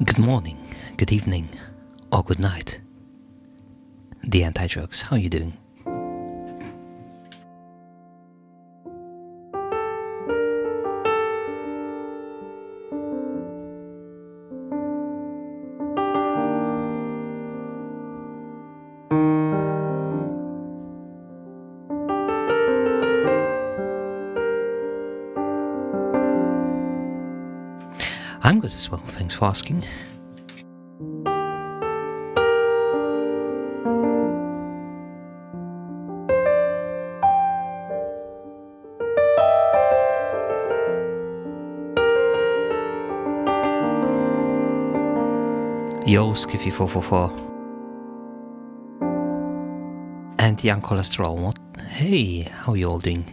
Good morning, good evening, or good night. The anti-jokes, how are you doing? I'm good as well, thanks for asking. Yo, Skiffy444. And Young Cholesterol, what? Hey, how are you all doing?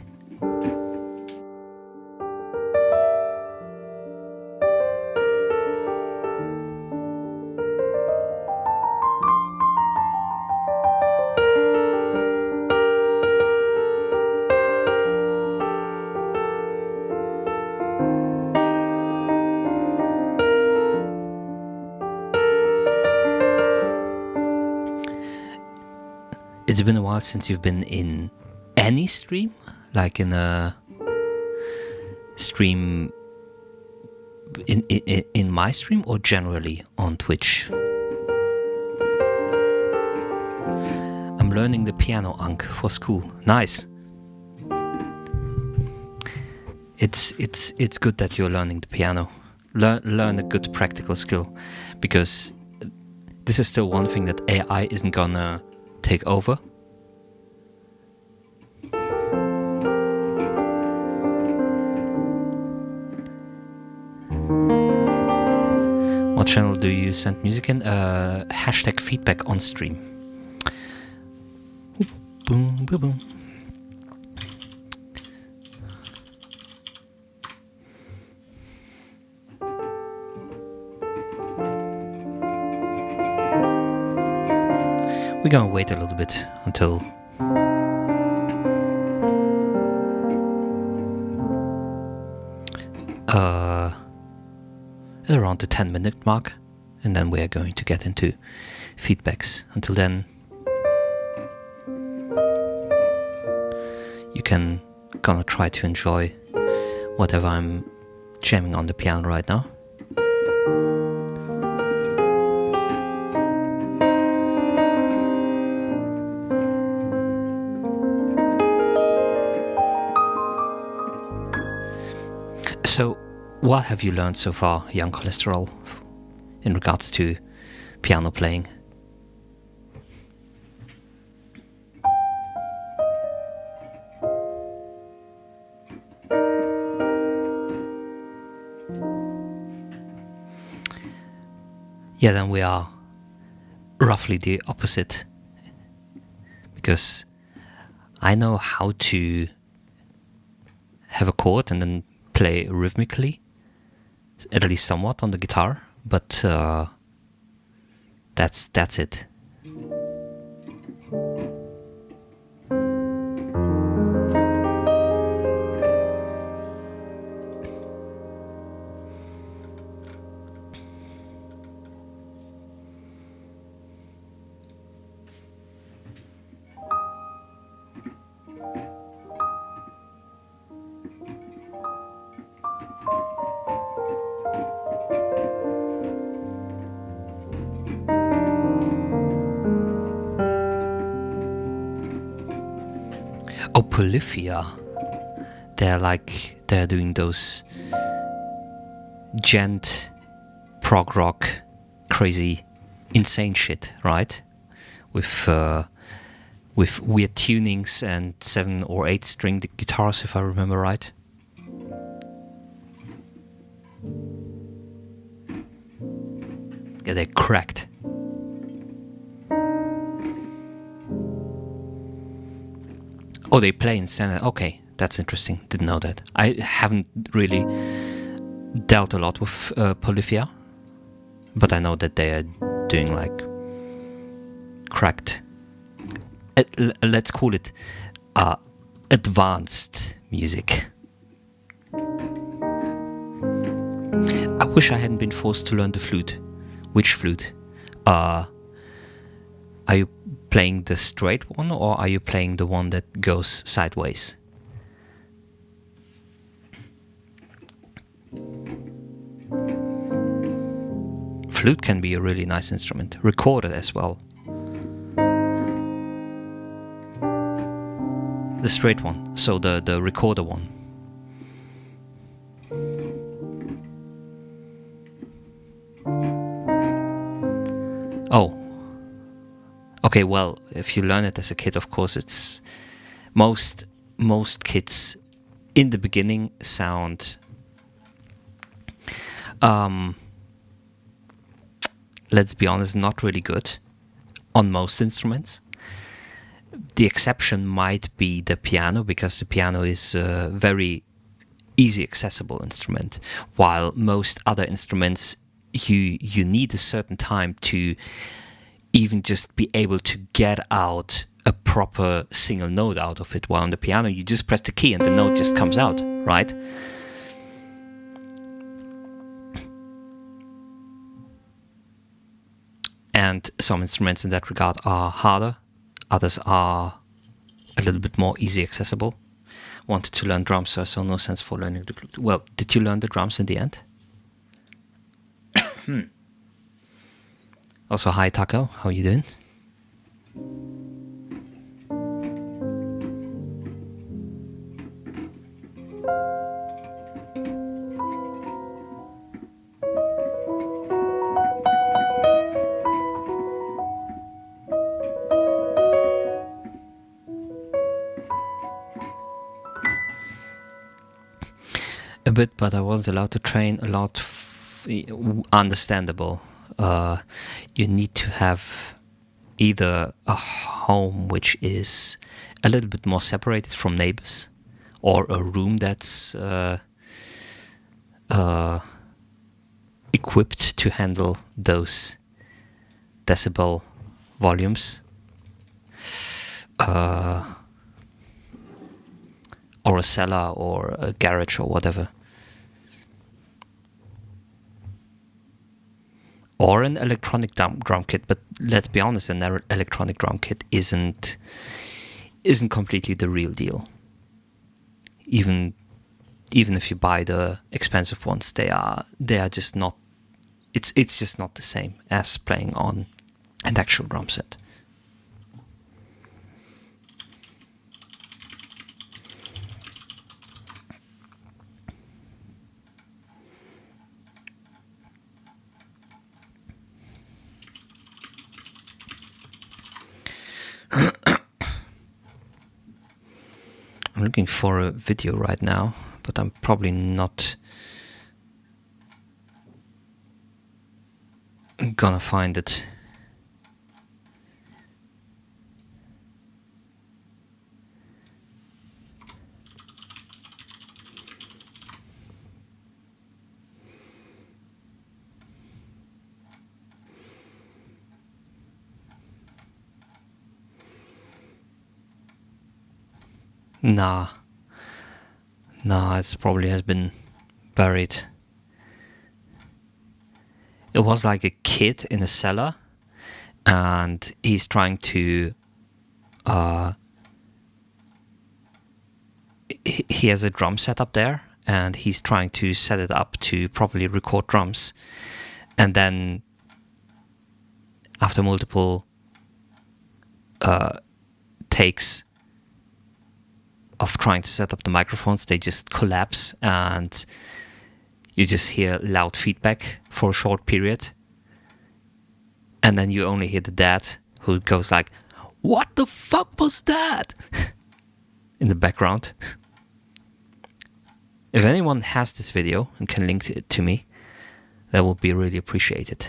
It's been a while since you've been in any stream, like in a stream in my stream or generally on Twitch. I'm learning the piano, Ank, for school. Nice. It's good that you're learning the piano. Learn a good practical skill, because this is still one thing that AI isn't gonna take over. What channel do you send music in? Hashtag feedback on stream. Boom, boom, boom. We're gonna wait a little bit until around the 10-minute mark, and then we are going to get into feedbacks. Until then, you can gonna try to enjoy whatever I'm jamming on the piano right now. So, what have you learned so far, Young Cholesterol, in regards to piano playing? Yeah, then we are roughly the opposite, because I know how to have a chord and then play rhythmically, at least somewhat on the guitar, but that's it. Oh, Polyphia. They're doing those gent, prog rock, crazy, insane shit, right? With weird tunings and 7 or 8 string guitars, if I remember right. Yeah, they're cracked. Oh, they play in standard. Okay, that's interesting. Didn't know that. I haven't really dealt a lot with Polyphia, but I know that they are doing like cracked. Let's call it advanced music. I wish I hadn't been forced to learn the flute. Which flute? Are you playing the straight one, or are you playing the one that goes sideways? Flute can be a really nice instrument, recorded as well. The straight one, so the recorder one. Oh. Okay, well, if you learn it as a kid, of course, it's most kids in the beginning sound let's be honest, not really good on most instruments. The exception might be the piano, because the piano is a very easy accessible instrument, while most other instruments you need a certain time to even just be able to get out a proper single note out of it, while on the piano you just press the key and the note just comes out, right? And some instruments in that regard are harder, others are a little bit more easy accessible. Wanted to learn drums, so I saw no sense for learning the flute. Well, did you learn the drums in the end? Also, hi Taco, how you doing? A bit, but I wasn't allowed to train a lot. Understandable. You need to have either a home which is a little bit more separated from neighbors, or a room that's equipped to handle those decibel volumes, or a cellar or a garage or whatever. Or an electronic drum kit, but let's be honest, an electronic drum kit isn't completely the real deal. Even if you buy the expensive ones, they are just not. It's just not the same as playing on an actual drum set. I'm looking for a video right now, but I'm probably not gonna find it. Nah, it probably has been buried. It was like a kid in a cellar, and he's trying to. He has a drum set up there, and he's trying to set it up to properly record drums, and then after multiple takes of trying to set up the microphones, they just collapse, and you just hear loud feedback for a short period, and then you only hear the dad who goes like, "What the fuck was that?" in the background. If anyone has this video and can link it to me, that would be really appreciated.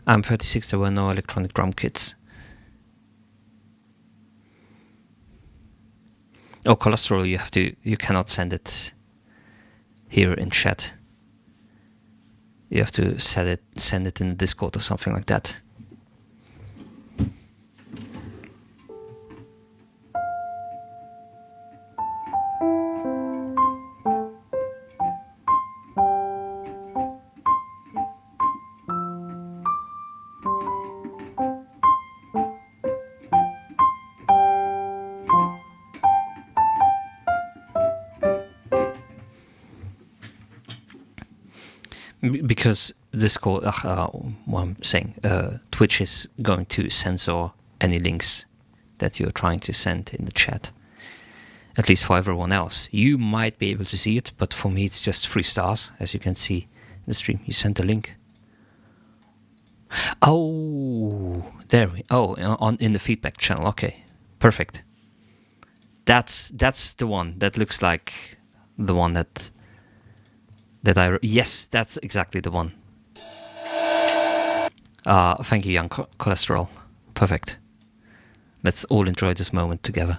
I'm 36, there were no electronic drum kits. Oh, cholesterol, you cannot send it here in chat. You have to send it in the Discord or something like that. Because Discord, what I'm saying, Twitch is going to censor any links that you're trying to send in the chat. At least for everyone else. You might be able to see it, but for me it's just 3 stars, as you can see in the stream. You sent a link. Oh, there we. Oh, in the feedback channel. Okay, perfect. That's the one. That looks like the one that I. Yes, that's exactly the one. Thank you, young cholesterol. Perfect. Let's all enjoy this moment together.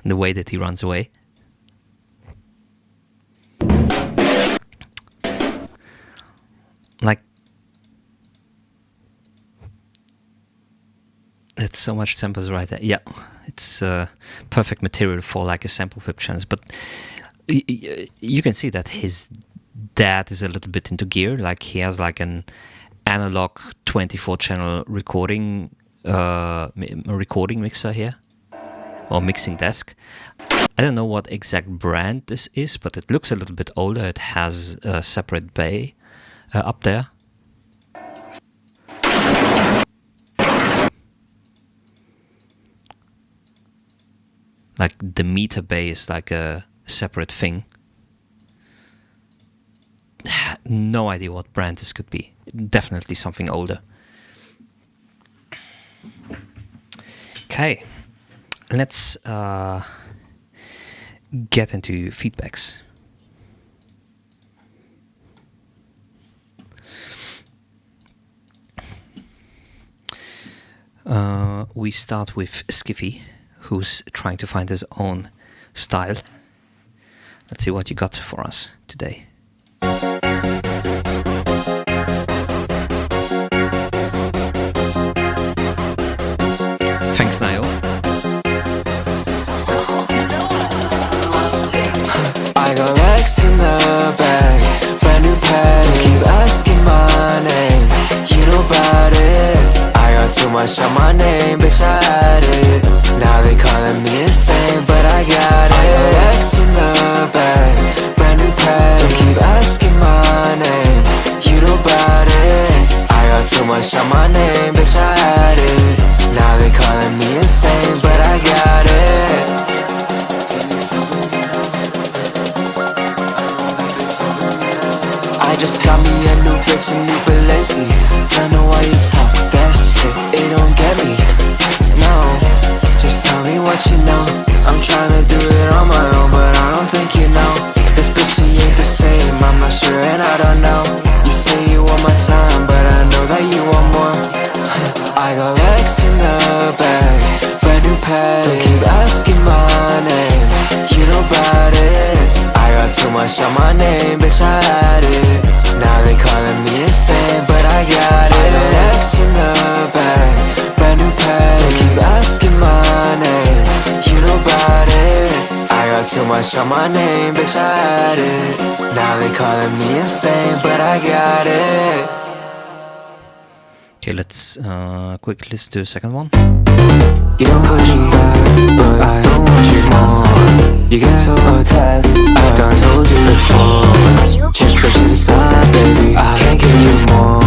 The way that he runs away. Like, it's so much samples right there. Yeah, it's perfect material for like a sample flip channels. But you can see that his dad is a little bit into gear. Like he has like an analog 24 channel recording mixer here, or mixing desk. I don't know what exact brand this is, but it looks a little bit older. It has a separate bay up there. Like the meter bay is like a separate thing. No idea what brand this could be. Definitely something older. Okay, let's get into feedbacks. We start with Skiffy, who's trying to find his own style. Let's see what you got for us today. Thanks, Niall. I got Rex in the bag, brand new pattern. Keep asking my name, you know about it. I got too much on my name, bitch, I had it. Now they calling me insane, but I got it. I got Rex in the bag, brand new pattern. Keep asking my name, you know about it. I got too much on my name, bitch, I had it. Now they calling me insane, but I got it. I just got me a new bitch, a new Balenci. Tell me why you talk that shit, it don't get me. No, just tell me what you know. I'm tryna do it on my own, but I don't think you know. This bitch, she ain't the same, I'm not sure and I don't know. You say you want my time, but I know that you want more. I got Rex in the bag, brand new pad. Don't keep asking my name, you know about it. I got too much on my name, bitch, I had it. Now they calling me insane, but I got it. I got Rex in the bag, brand new pad. Don't keep asking my name, you know about it. I got too much on my name, bitch, I had it. Now they calling me insane, but I got it. Okay, let's quickly listen to the second one. You don't push me back, but I don't want you more. You get so attached, I done told you before. Just push to the side, baby, I can't give you more.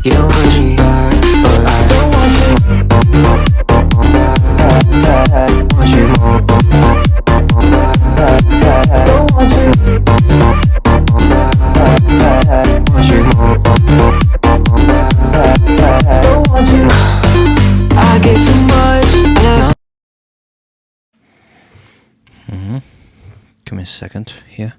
You don't push me back, but I don't want you more. Want you more. Don't want you more. Want you more. Don't want you. I gave too much. Give me a second here.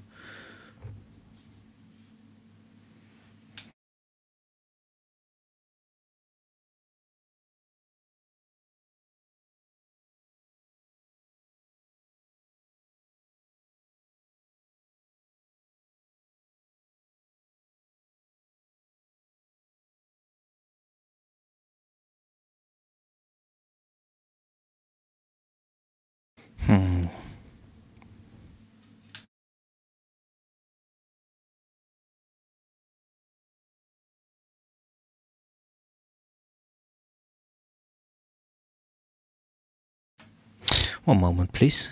One moment, please.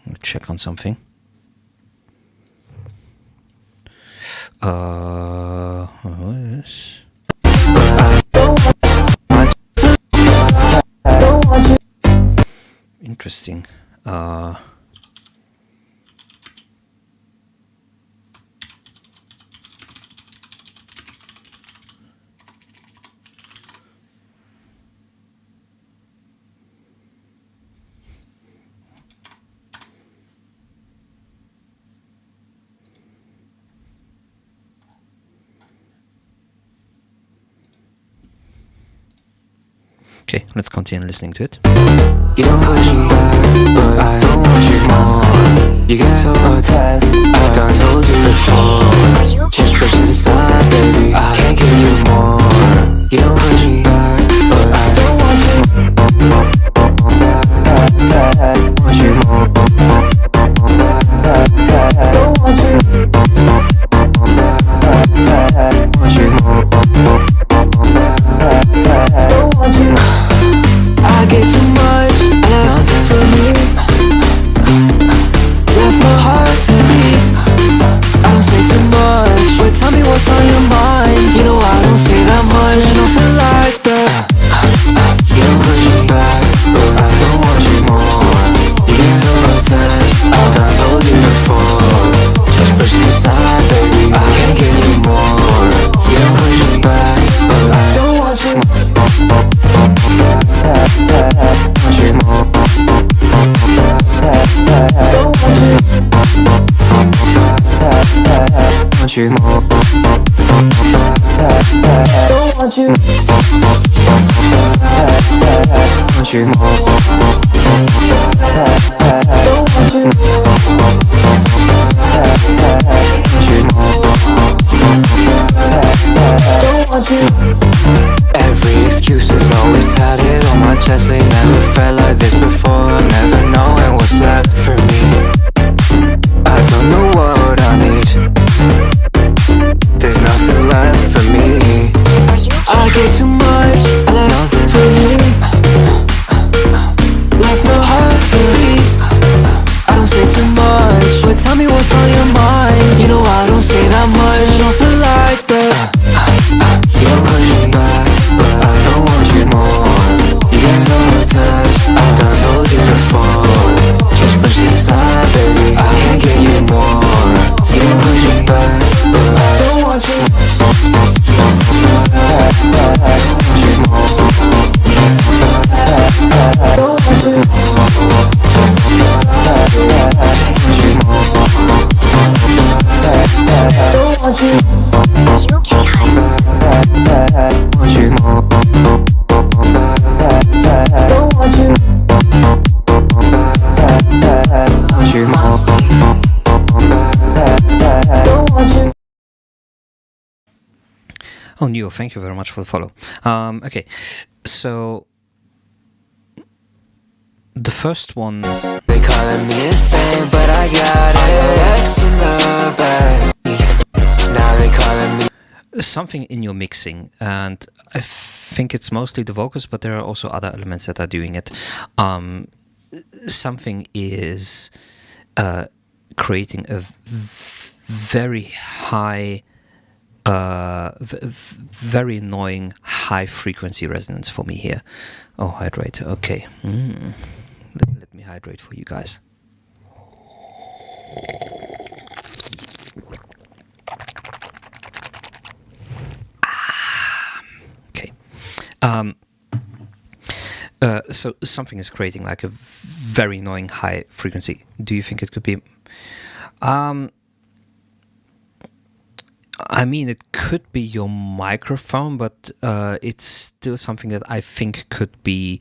Let me check on something. Yes. Interesting. Okay, let's continue listening to it. You don't push me back, but I don't want you more. You get so attached, I done told you before. Just push to the side, baby, I can't give you more. You don't push me back, but I don't want you more. Want you more. Don't want you more. Want you more. Don't want you. I gave too much, left nothing for me. Left my heart to beat. I don't say too much, but tell me what's on your mind. You know I don't say that much. Turn off the lights, but you don't push me back, but I don't want you more. You get so attached, I've done told you before. Just push it aside, baby, I can't give you more. You don't push me back, but I don't want you more. Want you more. Want you more. Don't want you. Want you more. Don't want you. Want you more. Don't want you. Every excuse is always tatted on my chest. They never felt like this before. Never knowing what's left for me. I don't know what I need. There's nothing left for me. I gave too much, I left nothing for me. Left my heart to beat. I don't say too much, but tell me what's on your mind. You know I don't say that much. Turn off the lights, but you don't push me back, but I don't want you more. You get so attached, I've done told you before. Just push it aside, baby, I can't get you more. You don't push me back, but I don't want you. Want you more. Don't want you. Want you more. Don't want you. Are you okay, honey? Want you more. Don't want you. Want you more. Don't want you. Oh, Neo, thank you very much for the follow. Okay, so the first one. They calling me insane, but I got it. X in the bag. Now they calling me. Something in your mixing, and I think it's mostly the vocals, but there are also other elements that are doing it. Something is creating a very high, very annoying high frequency resonance for me here. Oh, hydrate. Okay. Let me hydrate for you guys. Okay. So something is creating like a very annoying high frequency. Do you think it could be? I mean, it could be your microphone, but it's still something that I think could be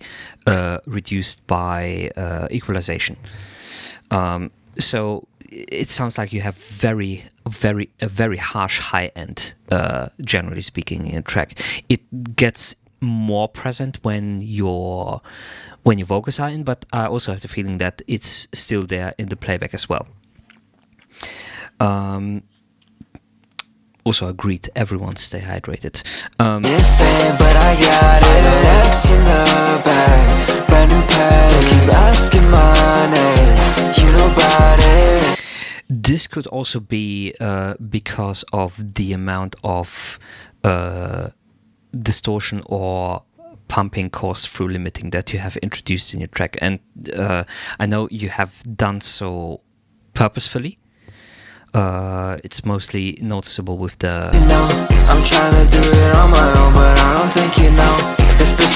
reduced by equalization. So it sounds like you have a very harsh high end, generally speaking, in a track. It gets more present when your vocals are in, but I also have the feeling that it's still there in the playback as well. Also agreed, everyone stay hydrated. Insane, but I got it. X in the bag. Brand new pack. Keep asking my name, you know about it. This could also be because of the amount of distortion or pumping caused through limiting that you have introduced in your track. And I know you have done so purposefully. It's mostly noticeable with the I'm trying to do it on my own, but I don't think you know.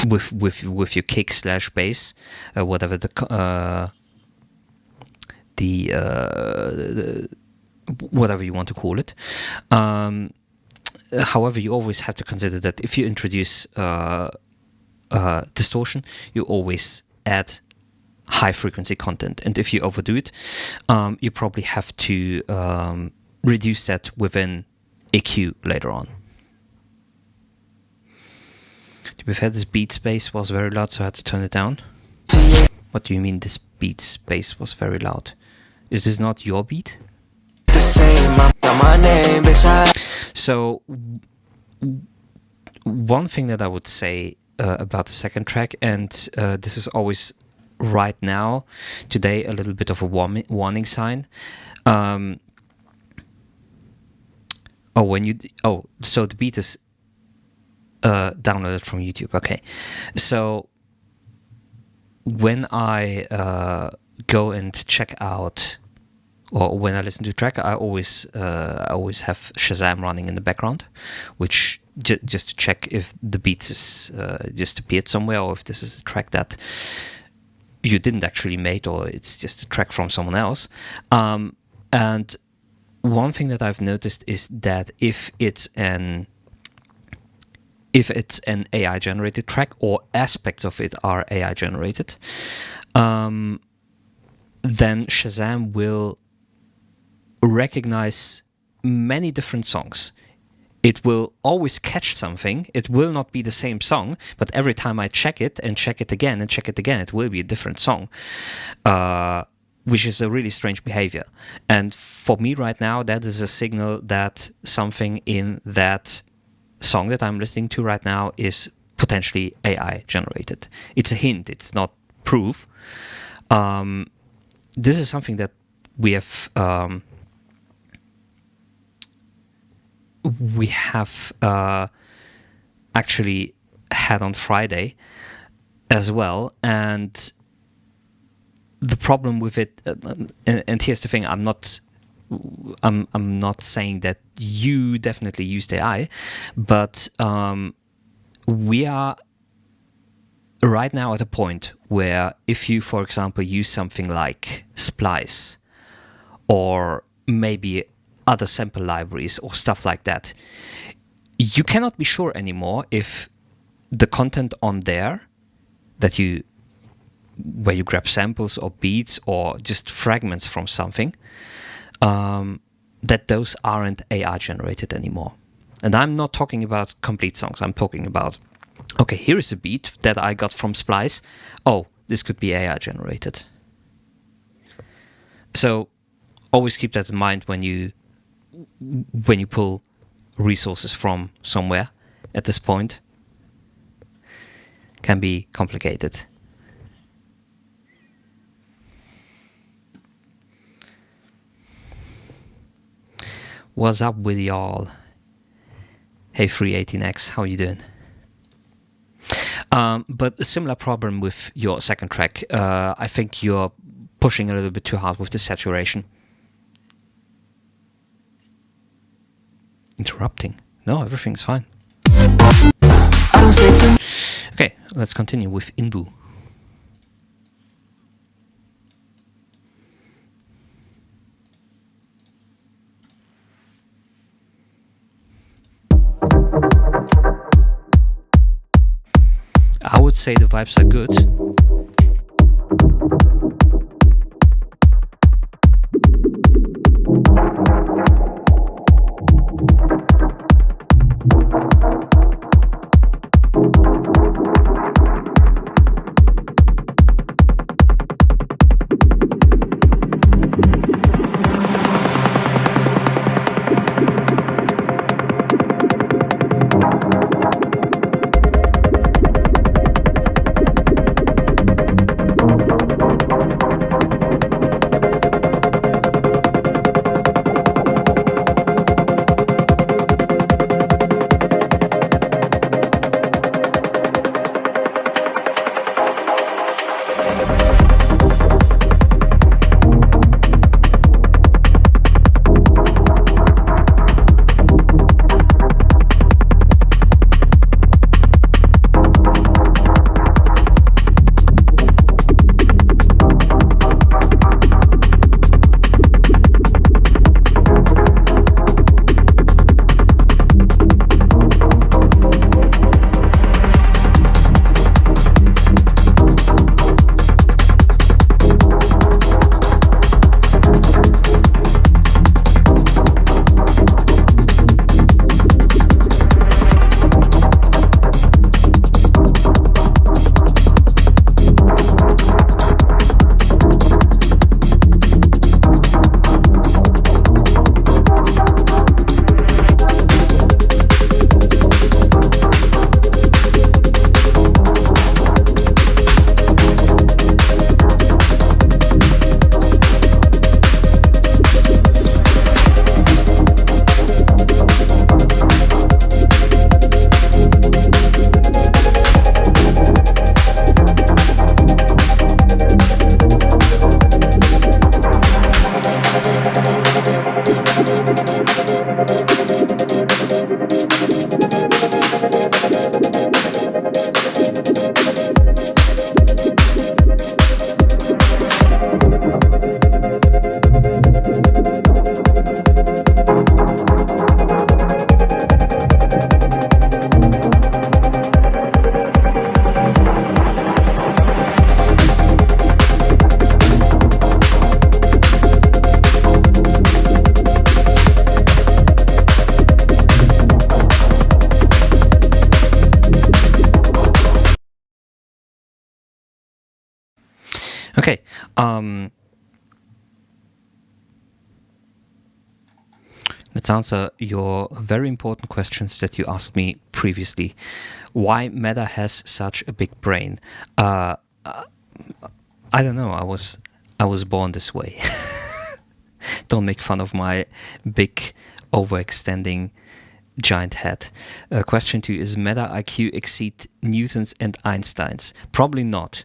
with your kick slash bass, whatever the whatever you want to call it. However, you always have to consider that if you introduce distortion, you always add high frequency content, and if you overdo it, you probably have to reduce that within EQ later on. To be fair, this beat space was very loud, so I had to turn it down. What do you mean this beat space was very loud? Is this not your beat? So one thing that I would say about the second track, and this is always right now, today, a little bit of a warning sign. So the beat is downloaded from YouTube. Okay, so when I go and check out, or when I listen to a track, I always have Shazam running in the background, which just to check if the beats is just appeared somewhere, or if this is a track that you didn't actually make, or it's just a track from someone else. And one thing that I've noticed is that if it's an AI generated track, or aspects of it are AI generated, then Shazam will recognize many different songs. It will always catch something. It will not be the same song, but every time I check it and check it again and check it again, it will be a different song, which is a really strange behavior. And for me right now, that is a signal that something in that song that I'm listening to right now is potentially AI generated. It's a hint. It's not proof. This is something that we have actually had on Friday as well, and the problem with it, and here's the thing: I'm not saying that you definitely used AI, but we are right now at a point where if you, for example, use something like Splice or maybe other sample libraries or stuff like that, you cannot be sure anymore if the content on there that where you grab samples or beats or just fragments from something, that those aren't AI generated anymore. And I'm not talking about complete songs. I'm talking about, okay, here is a beat that I got from Splice. Oh, this could be AI generated. So always keep that in mind when you pull resources from somewhere at this point. Can be complicated. What's up with y'all? Hey 318X, how you doing? But a similar problem with your second track. I think you're pushing a little bit too hard with the saturation. Interrupting? No, everything's fine. Okay, let's continue with Inbu. I would say the vibes are good. Okay. Let's answer your very important questions that you asked me previously. Why Meta has such a big brain? I don't know. I was born this way. Don't make fun of my big, overextending giant head. Question 2, is Meta IQ exceed Newton's and Einstein's? Probably not.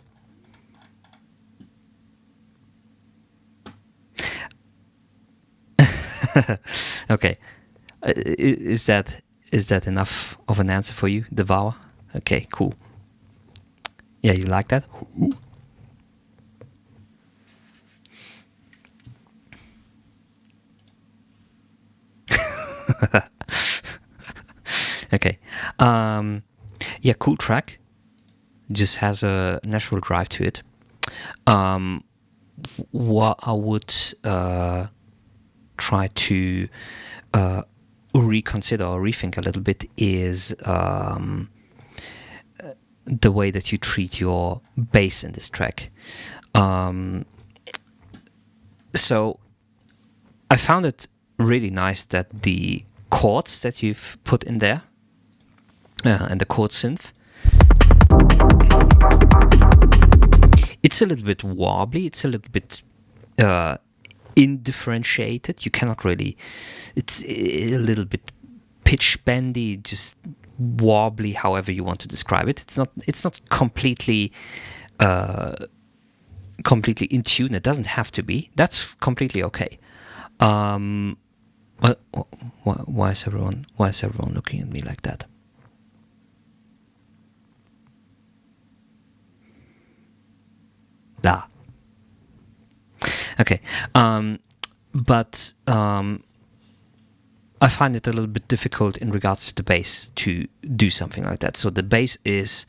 Okay. Is that enough of an answer for you, Devour? Okay, cool. Yeah, you like that? Okay. Yeah, cool track. Just has a natural drive to it. What I would try to reconsider or rethink a little bit is the way that you treat your bass in this track. So I found it really nice that the chords that you've put in there and the chord synth, it's a little bit wobbly, it's a little bit indifferentiated. You cannot really, it's a little bit pitch bendy, just wobbly, however you want to describe it. It's not completely in tune. It doesn't have to be. That's completely okay. Why is everyone looking at me like that? Okay. But I find it a little bit difficult in regards to the bass to do something like that. So the bass is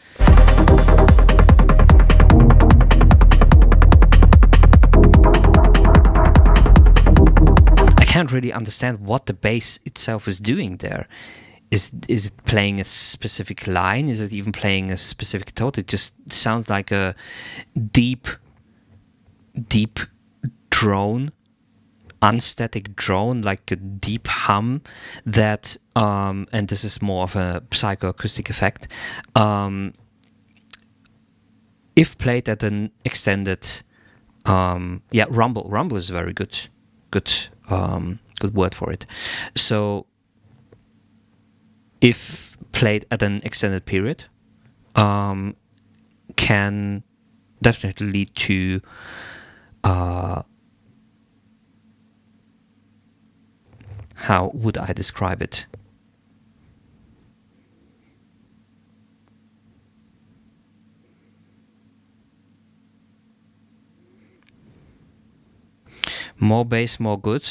I can't really understand what the bass itself is doing there. Is it playing a specific line? Is it even playing a specific tone? It just sounds like a deep drone, unstatic drone, like a deep hum that, and this is more of a psychoacoustic effect, if played at an extended, rumble is a very good word for it. So if played at an extended period, can definitely lead to how would I describe it? More bass, more good.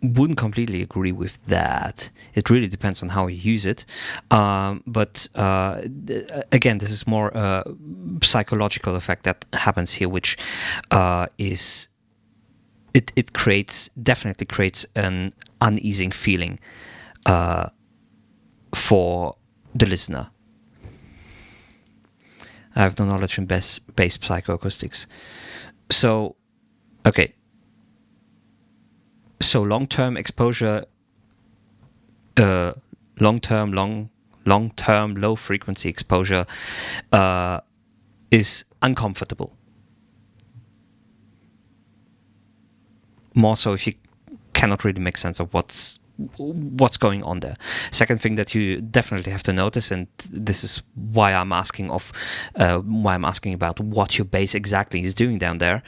Wouldn't completely agree with that. It really depends on how you use it. But again, this is more a psychological effect that happens here, which is it definitely creates an uneasing feeling for the listener. I have no knowledge in bass psychoacoustics. So, okay. So long-term exposure, long-term low-frequency exposure is uncomfortable. More so if you cannot really make sense of what's going on there. Second thing that you definitely have to notice, and this is why I'm asking about what your bass exactly is doing down there.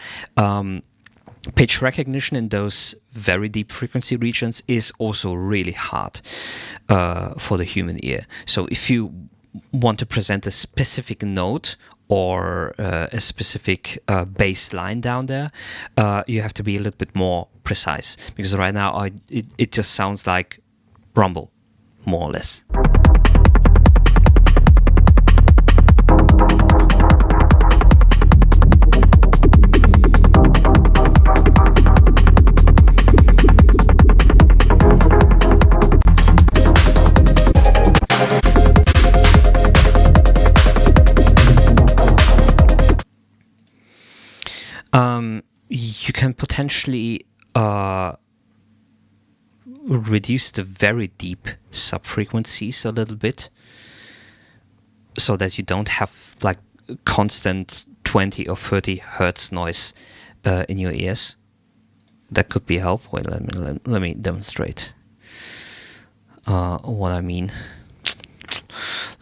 Pitch recognition in those very deep frequency regions is also really hard for the human ear. So if you want to present a specific note or a specific bass line down there, you have to be a little bit more precise, because right now it just sounds like rumble, more or less. You can potentially reduce the very deep sub-frequencies a little bit, so that you don't have like constant 20 or 30 hertz noise in your ears. That could be helpful. Let me demonstrate what I mean.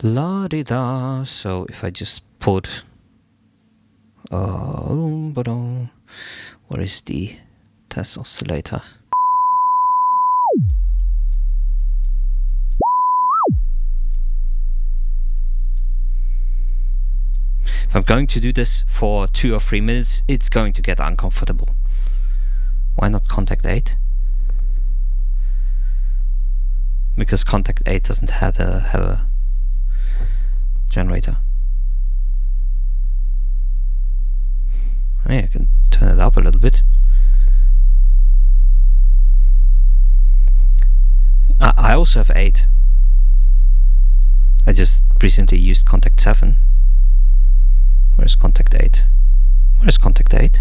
La di da. So if I just put where is the test oscillator? If I'm going to do this for 2 or 3 minutes, it's going to get uncomfortable. Why not contact 8? Because contact 8 doesn't have a generator. I can turn it up a little bit. I also have 8. I just recently used contact 7. Where's contact 8? Where's contact 8?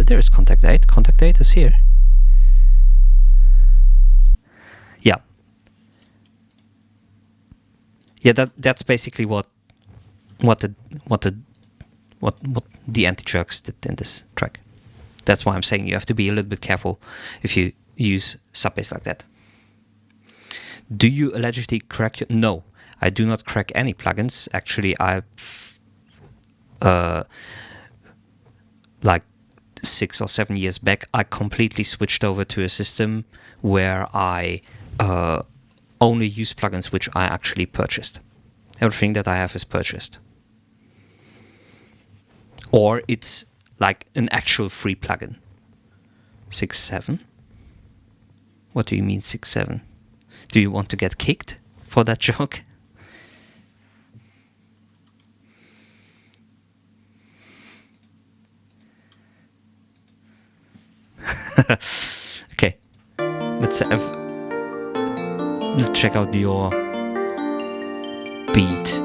There's contact 8. Contact 8 is here. Yeah, that's basically what the anti-jerks did in this track. That's why I'm saying you have to be a little bit careful if you use sub-bass like that. Do you allegedly crack your... No, I do not crack any plugins. Actually, I've like 6 or 7 years back, I completely switched over to a system where I only use plugins which I actually purchased. Everything that I have is purchased. Or it's like an actual free plugin. 6.7? What do you mean 6.7? Do you want to get kicked for that joke? Okay, let's check out your beat.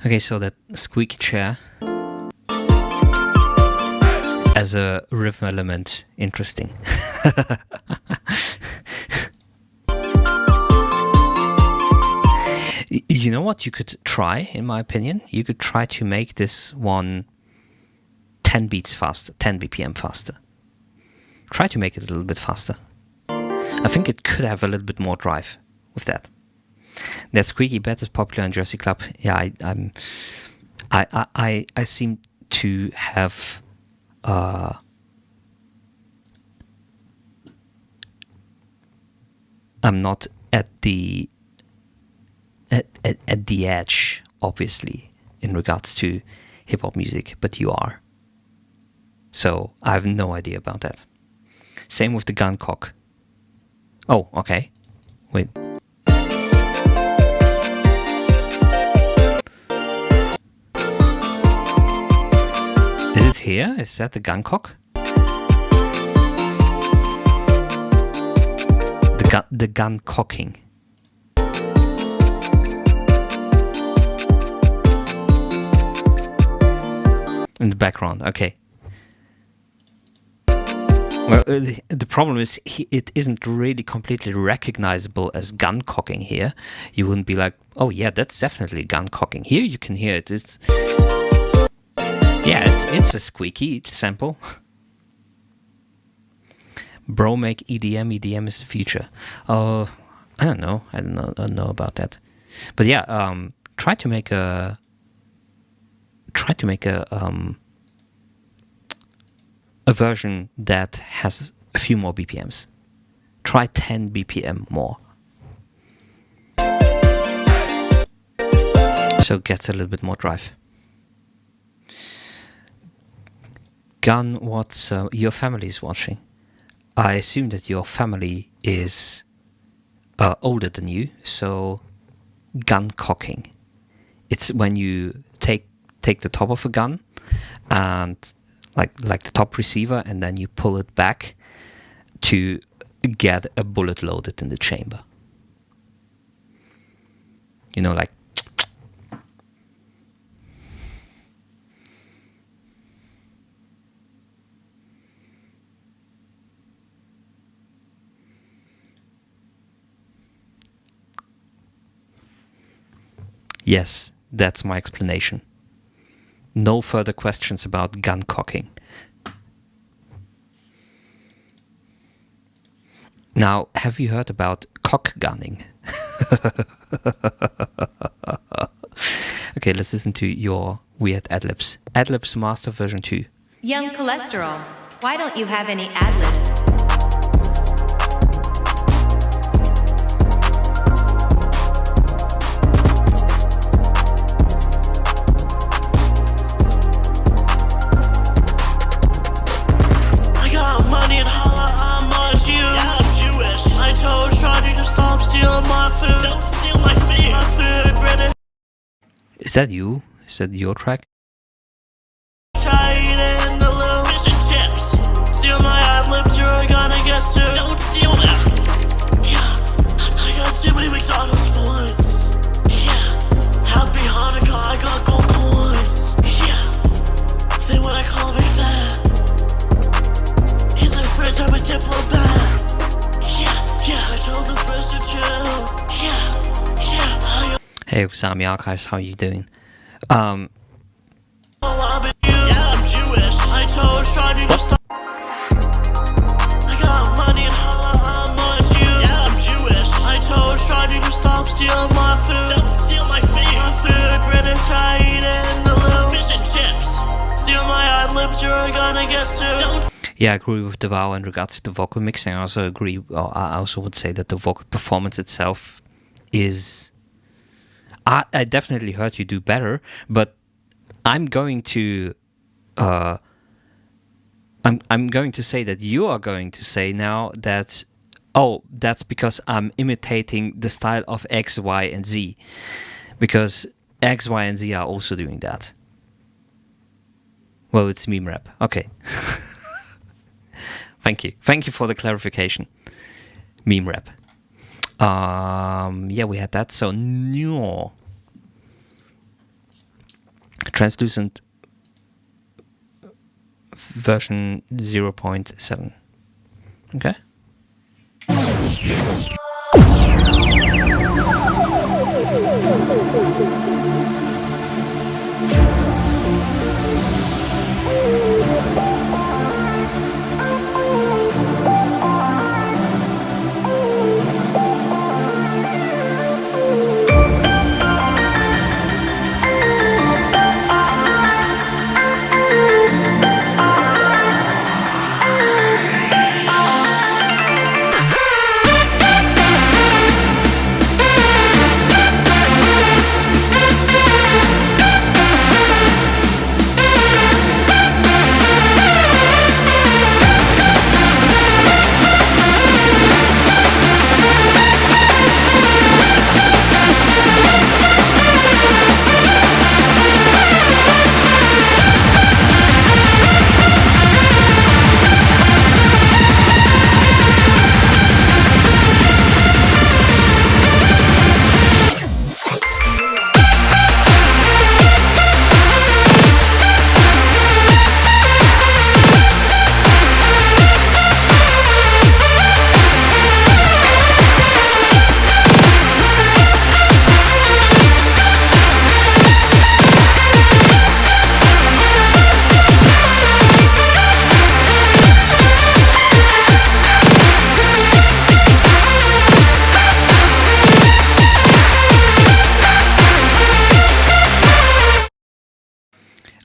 Okay, so that squeaky chair as a rhythm element, interesting. You know what you could try, in my opinion? You could try to make this one 10 beats faster, 10 BPM faster. Try to make it a little bit faster. I think it could have a little bit more drive with that. That squeaky bed is popular in Jersey Club. Yeah, I seem to have I'm not at the edge, obviously, in regards to hip hop music, but you are. So I have no idea about that. Same with the gun cock. Oh, okay. Wait. Is it here? Is that the gun cock? The gun cocking. In the background, okay. Well, the problem is it isn't really completely recognizable as gun cocking here. You wouldn't be like, oh yeah, that's definitely gun cocking. Here you can hear it. It's a squeaky sample. Bro, make EDM. EDM is the future. I don't know. I don't know about that. But yeah, try to make a version that has a few more BPMs. Try 10 BPM more. So it gets a little bit more drive. Gun, what your family is watching. I assume that your family is older than you, so gun cocking. It's when you take the top of a gun and like the top receiver, and then you pull it back to get a bullet loaded in the chamber. You know, like. Yes, that's my explanation. No further questions about gun cocking. Now, have you heard about cock gunning? Okay, let's listen to your weird ad-libs. Ad-libs Master version 2. Young cholesterol, why don't you have any ad-libs? Is that you? Is that your track? In the loop, fish and chips. Steal my ad-libs, you're gonna get sued. Don't steal them. Yeah, I got too many McDonald's points. Yeah, happy Hanukkah, I got gold coins. Yeah, they wanna call me fat. In the fridge, I'm a diplomat. Yeah, I told the friends to chill. Yeah. Hey, Usami Archives, how are you doing? I'm Jewish. I told Shadi to stop. I got money and holla, I'm a Jew. Yeah, I'm Jewish. I told Shadi to stop stealing my food. Don't steal my food. My food, British, I eat in the loop. Fish and chips. Steal my ad-libs, you're gonna get sued. Don't. Yeah, I agree with Deval in regards to the vocal mixing. I also agree, I also would say that the vocal performance itself is... I definitely heard you do better, but I'm going to I'm going to say that you are going to say now that, oh, that's because I'm imitating the style of X, Y, and Z, because X, Y, and Z are also doing that. Well, it's meme rap. Okay. Thank you for the clarification. Meme rap. Yeah, we had that. So, no. Translucent version 0.7. Okay.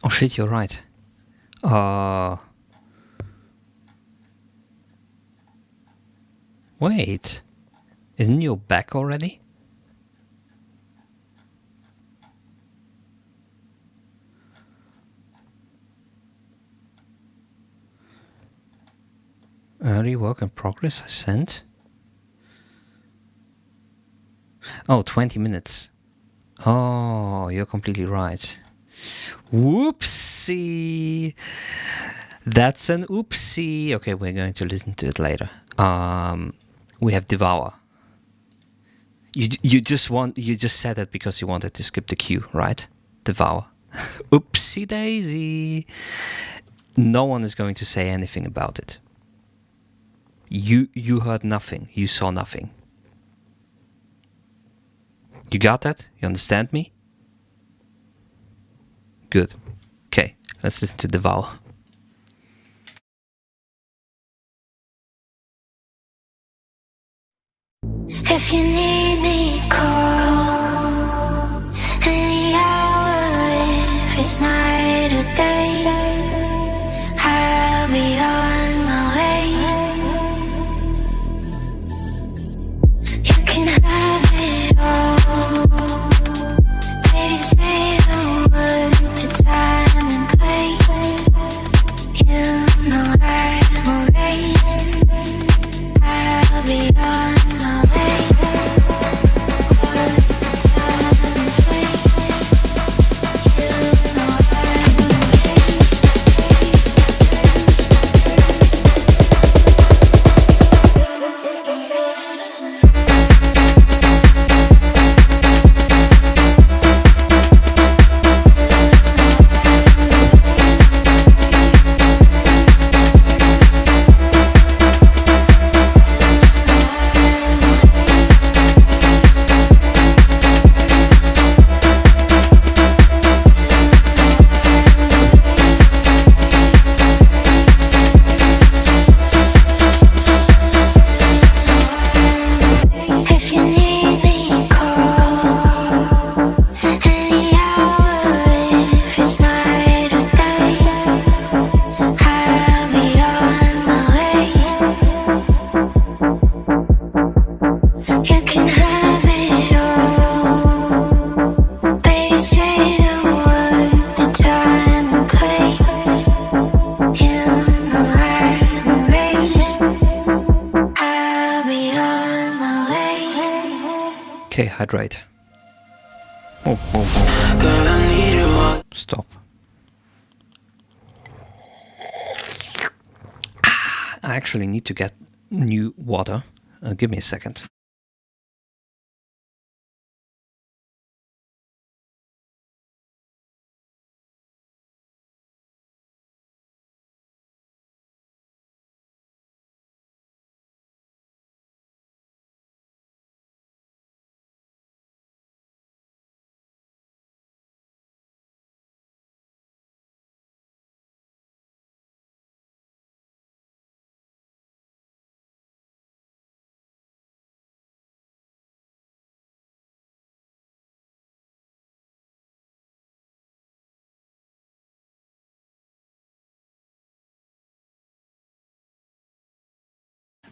Oh shit, you're right. Wait. Isn't your back already? Early work in progress I sent? Oh, 20 minutes. Oh, you're completely right. Whoopsie. That's an oopsie. Okay, we're going to listen to it later. We have Devour. You just said that because you wanted to skip the queue, right? Devour. Oopsie daisy. No one is going to say anything about it. You heard nothing. You saw nothing. You got that? You understand me? Good. Okay, let's listen to Devour. If you need me, call any hour. If it's night or day, I'll be on my way. You can have it all. They say the word, the time and place. You know I'm a race. I'll be on my way. Word, time and place. You know I'm a If you need me, call any hour. If it's night or day, I'll be on my way. You can have it all. They say the word, the time and place. You know I'm a race. I'll be on my way. Okay, hydrate. Oh. Girl, I need you all. Stop. I actually need to get new water. Give me a second.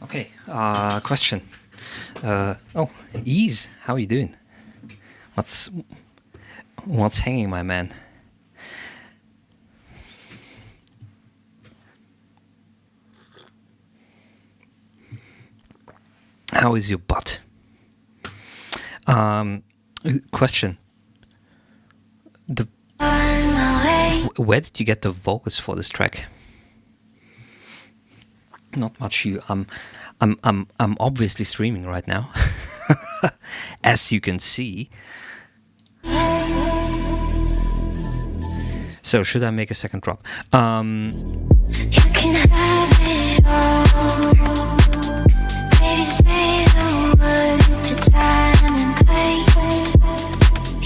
Okay, question. Ease, how are you doing? What's hanging, my man? How is your butt? Question. Where did you get the vocals for this track? Not much. I'm obviously streaming right now, as you can see. So should I make a second drop? You can have it all. Baby, say the word to time and place.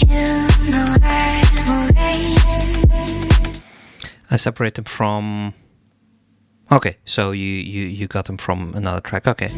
You know I'm erased. I separate them from. Okay, so you got them from another track. Okay.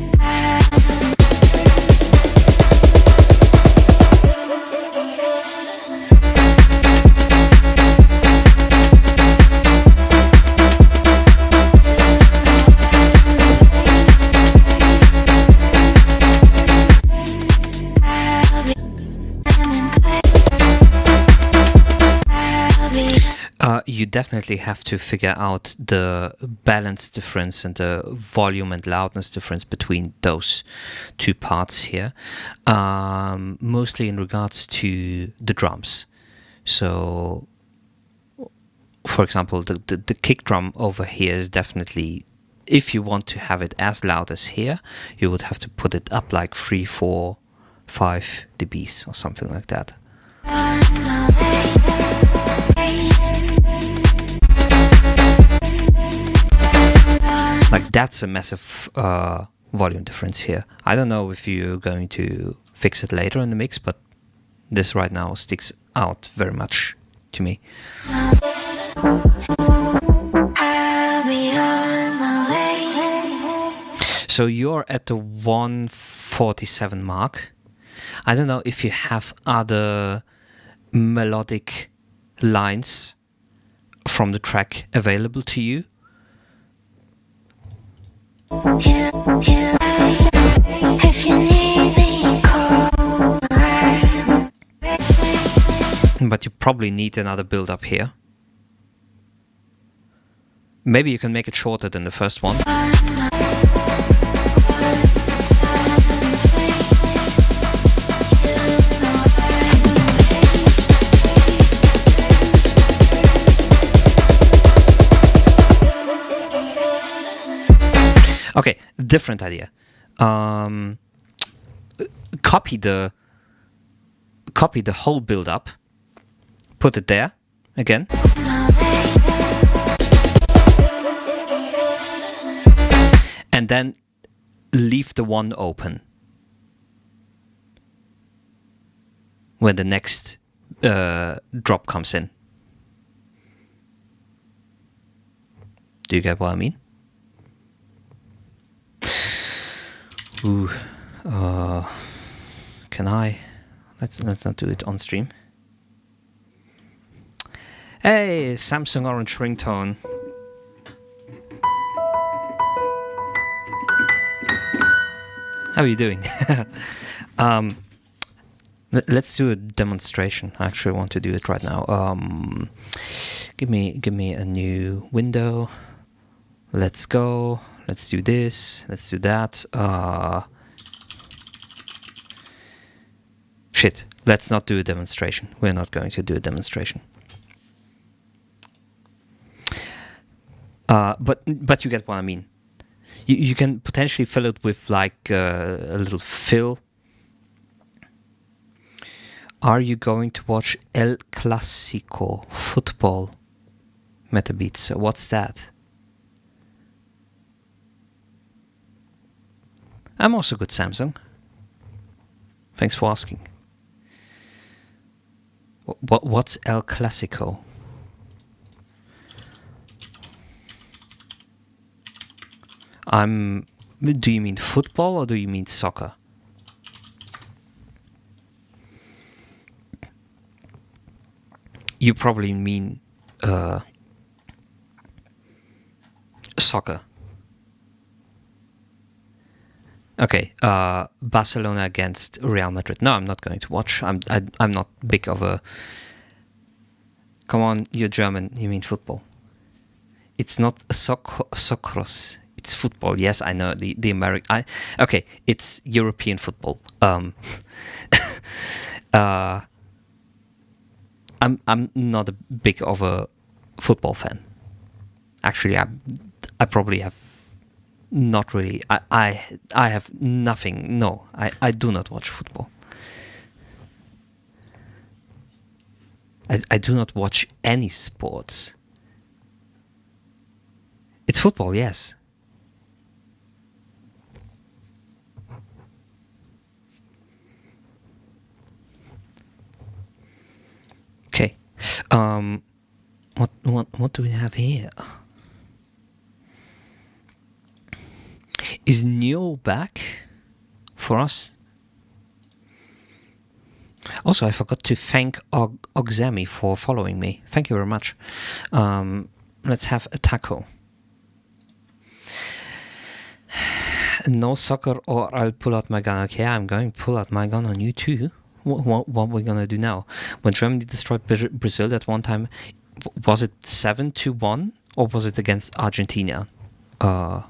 You definitely have to figure out the balance difference and the volume and loudness difference between those two parts here, mostly in regards to the drums. So, for example, the kick drum over here is definitely, if you want to have it as loud as here, you would have to put it up like 3, 4, 5 dBs or something like that. Like that's a massive volume difference here. I don't know if you're going to fix it later in the mix, but this right now sticks out very much to me. So you're at the 147 mark. I don't know if you have other melodic lines from the track available to you. If you need me, call. But you probably need another build up here. Maybe you can make it shorter than the first one. Okay, different idea. Copy the whole build up, put it there again, and then leave the one open when the next drop comes in. Do you get what I mean? Ooh, can I? Let's not do it on stream. Hey, Samsung Orange ringtone. How are you doing? Let's do a demonstration. I actually want to do it right now. Give me a new window. Let's go. Let's do this. Let's do that. Shit. Let's not do a demonstration. We're not going to do a demonstration. But you get what I mean. You can potentially fill it with like a little fill. Are you going to watch El Clásico football? Metabeats. What's that? I'm also good, Samsung. Thanks for asking. What's El Clásico? Do you mean football or do you mean soccer? You probably mean soccer. Okay, Barcelona against Real Madrid. No, I'm not going to watch. I'm not big of a. Come on, you're German. You mean football? It's not soccer. It's football. Yes, I know the American. Okay, it's European football. I'm not a big of a football fan. Actually, I probably have not really. I have nothing. No, I do not watch football. I do not watch any sports. It's football, yes. Okay. What do we have here? Is Neo back for us? Also, I forgot to thank Ogzemi for following me. Thank you very much. Let's have a taco. No soccer or I'll pull out my gun. Okay, I'm going to pull out my gun on you too. What we're gonna do now? When Germany destroyed Brazil at one time, was it 7-1 or was it against Argentina? Oh,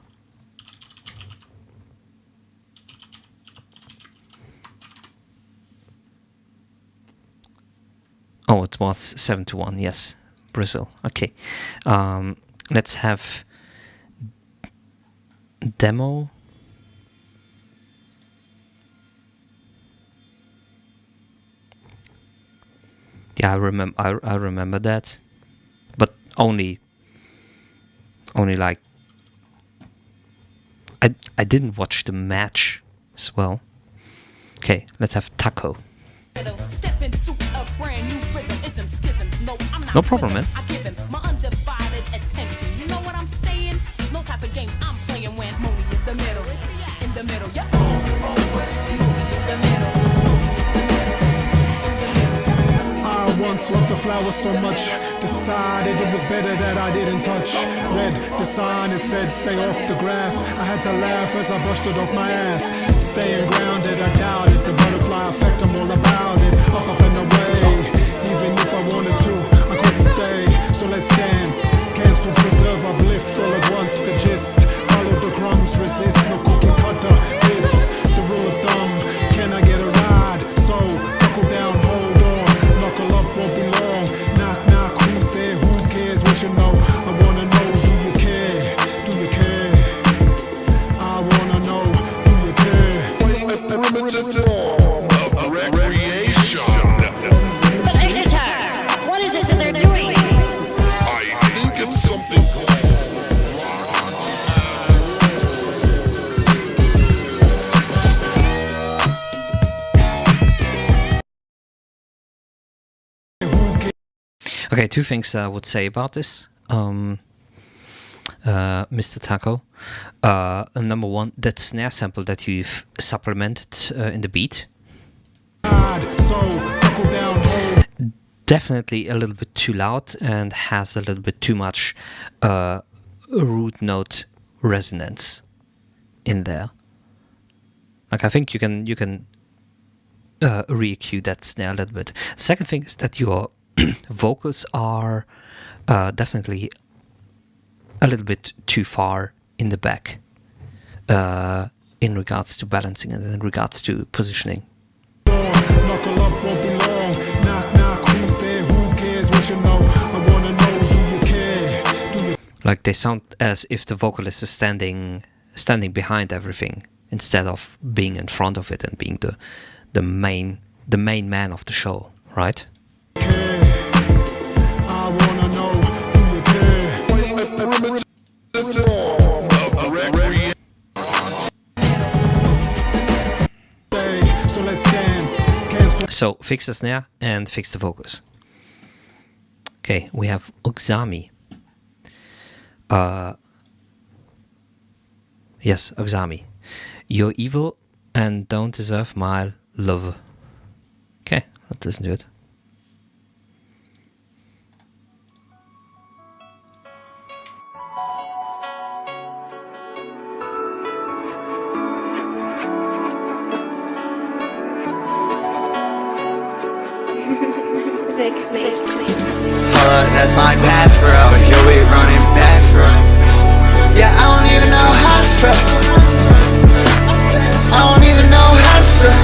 it was 7-1. Yes, Brazil. Okay, let's have demo. Yeah, I remember that, but only like I didn't watch the match as well. Okay, let's have taco. No problem, man. Once loved the flowers so much, decided it was better that I didn't touch. Read the sign, it said stay off the grass. I had to laugh as I brushed it off my ass. Staying grounded, I doubted the butterfly effect, I'm all about it. Up and away, even if I wanted to, I couldn't stay. So let's dance, cancel, preserve, uplift all at once. The gist, follow the crumbs, resist, no cookie cutter. It's the rule of thumb, can I get a ride? So buckle down, hold on. Buckle up, won't be long. Knock, knock, who's there? Who cares what you know? I wanna know, do you care? Do you care? I wanna know, do you care? A primitive form of recreation. But Exeter, what is it that they're doing? I think it's something called Okay, two things I would say about this, Mr. Taco. Number one, that snare sample that you've supplemented in the beat. So buckle down, hold. Definitely a little bit too loud and has a little bit too much root note resonance in there. Like I think you can re-EQ that snare a little bit. Second thing is that your vocals are definitely a little bit too far in the back in regards to balancing and in regards to positioning. Buckle up, won't be long. Knock, knock, who's there? Who cares what you know? I wanna know, do you care? Do you Like they sound as if the vocalist is standing behind everything instead of being in front of it and being the main man of the show, right? care? I wanna know, do you care? a primitive form of recreation. So let's dance, cancel. So fix the snare and fix the vocals. Okay, we have Ogzami. Yes, Ogzami. You're evil and don't deserve my love. Okay, let's listen to it. That's my path for real. But you'll be running back for real. Yeah, I don't even know how to feel. I don't even know how to feel.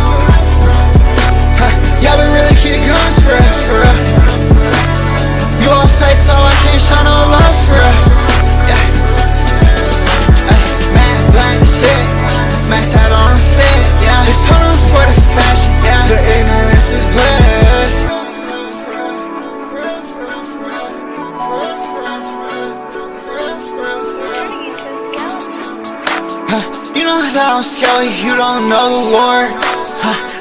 Yeah, we really keep the guns for real, for real. You all fake, so I can't show no love for real. Yeah. Ay, man, blind to fit. Max out on the fit, yeah. It's pulling for the fashion, yeah. The ignorance is bliss. You know that I'm scaly, you don't know the Lord.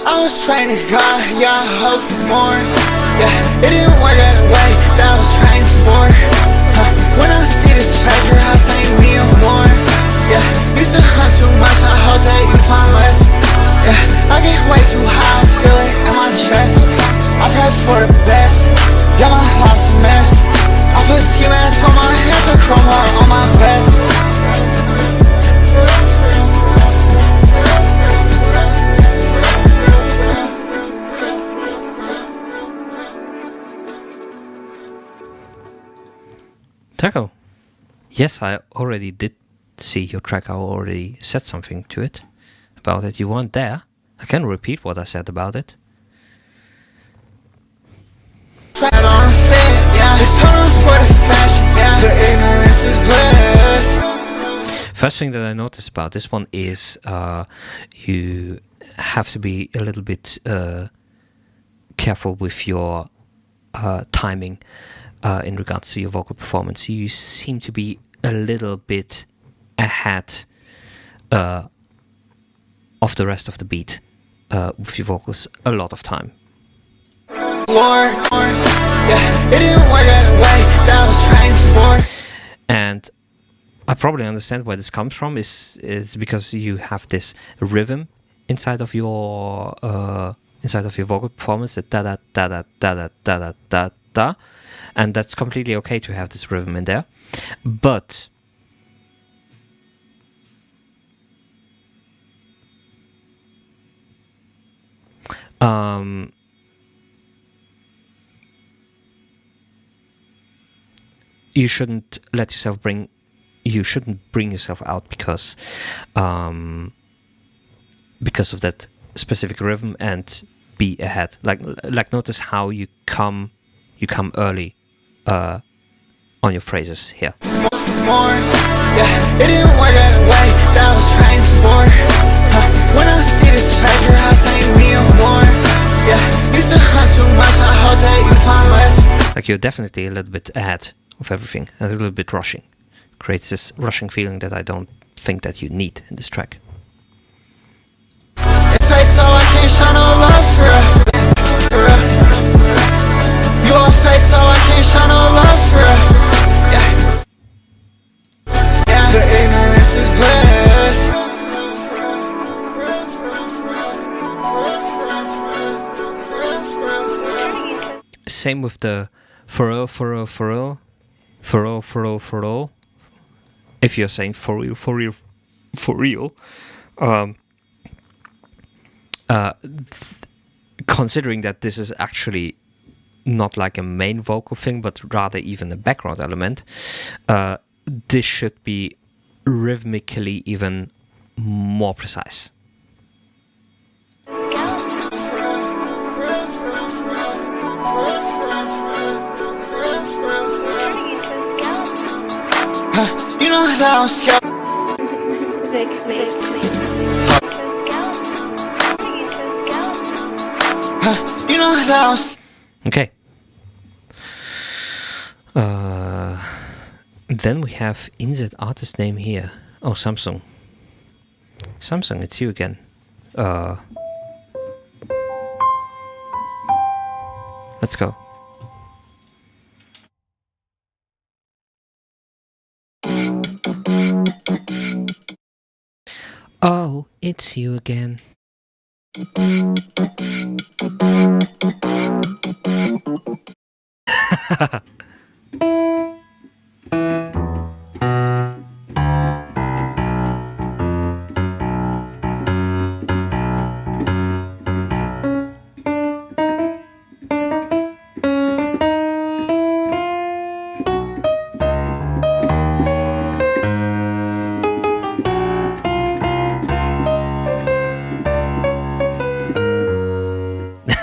I was praying to God, yeah, I hope for more. Yeah, it didn't work that way that I was praying for. When I see this paper, I thank me and more. Yeah, used to hunt too much, I hope that you find less. Yeah, I get way too high, I feel it in my chest. I pray for the best, yeah, my life's a mess. I put ski mask on my head, put chroma on my vest. Taco. Yes, I already did see your track. I already said something to it about it. You weren't there. I can repeat what I said about it. First thing that I noticed about this one is you have to be a little bit careful with your timing in regards to your vocal performance. You seem to be a little bit ahead of the rest of the beat with your vocals a lot of time. Lord, yeah, it didn't work that way that I was trying for. And I probably understand where this comes from is because you have this rhythm inside of your vocal performance, that da da da da da da da da da, and that's completely okay to have this rhythm in there, but you shouldn't bring yourself out because of that specific rhythm and be ahead. Like notice how you come early on your phrases here. More, yeah, it didn't work that way that I was trying for. When I see this paper, I thank me and more. Yeah, used to hunt too much, I hope that you find less. Like you're definitely a little bit ahead of everything, a little bit rushing. Creates this rushing feeling that I don't think that you need in this track. It's like so I can't show no love for real. You all fake so I can't show no love for real. Yeah. Yeah, the ignorance is bliss. Same with the for real. If you're saying for real, considering that this is actually not like a main vocal thing, but rather even a background element, this should be rhythmically even more precise. You know that I'm scared. You know that I'm scared. Okay. Then we have insert artist name here. Oh, Samsung. Samsung, it's you again. Let's go. Oh, it's you again.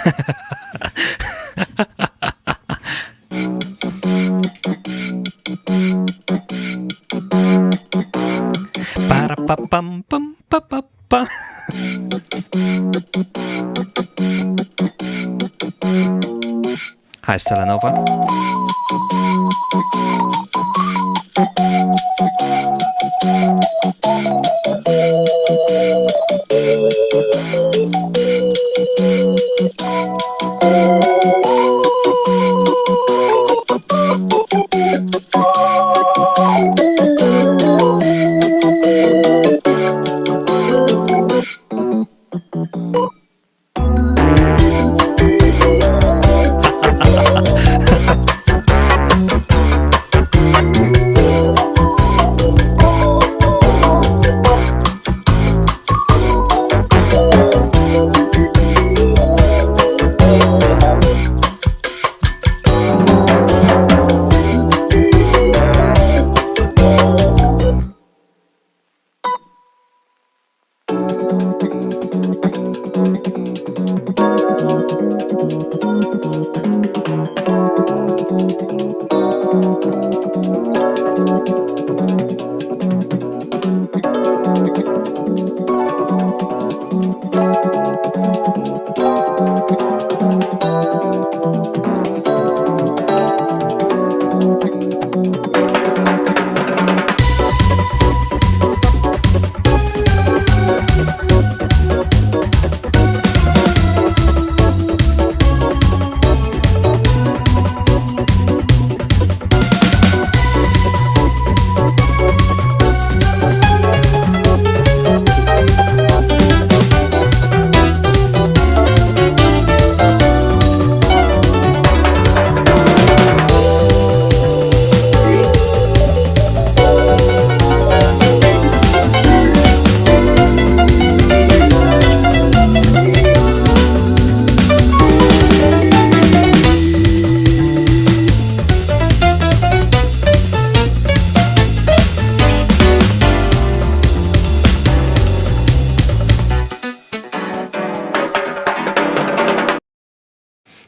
Ba-da-ba-bum-bum-ba-ba-ba. Hi, Stelanova.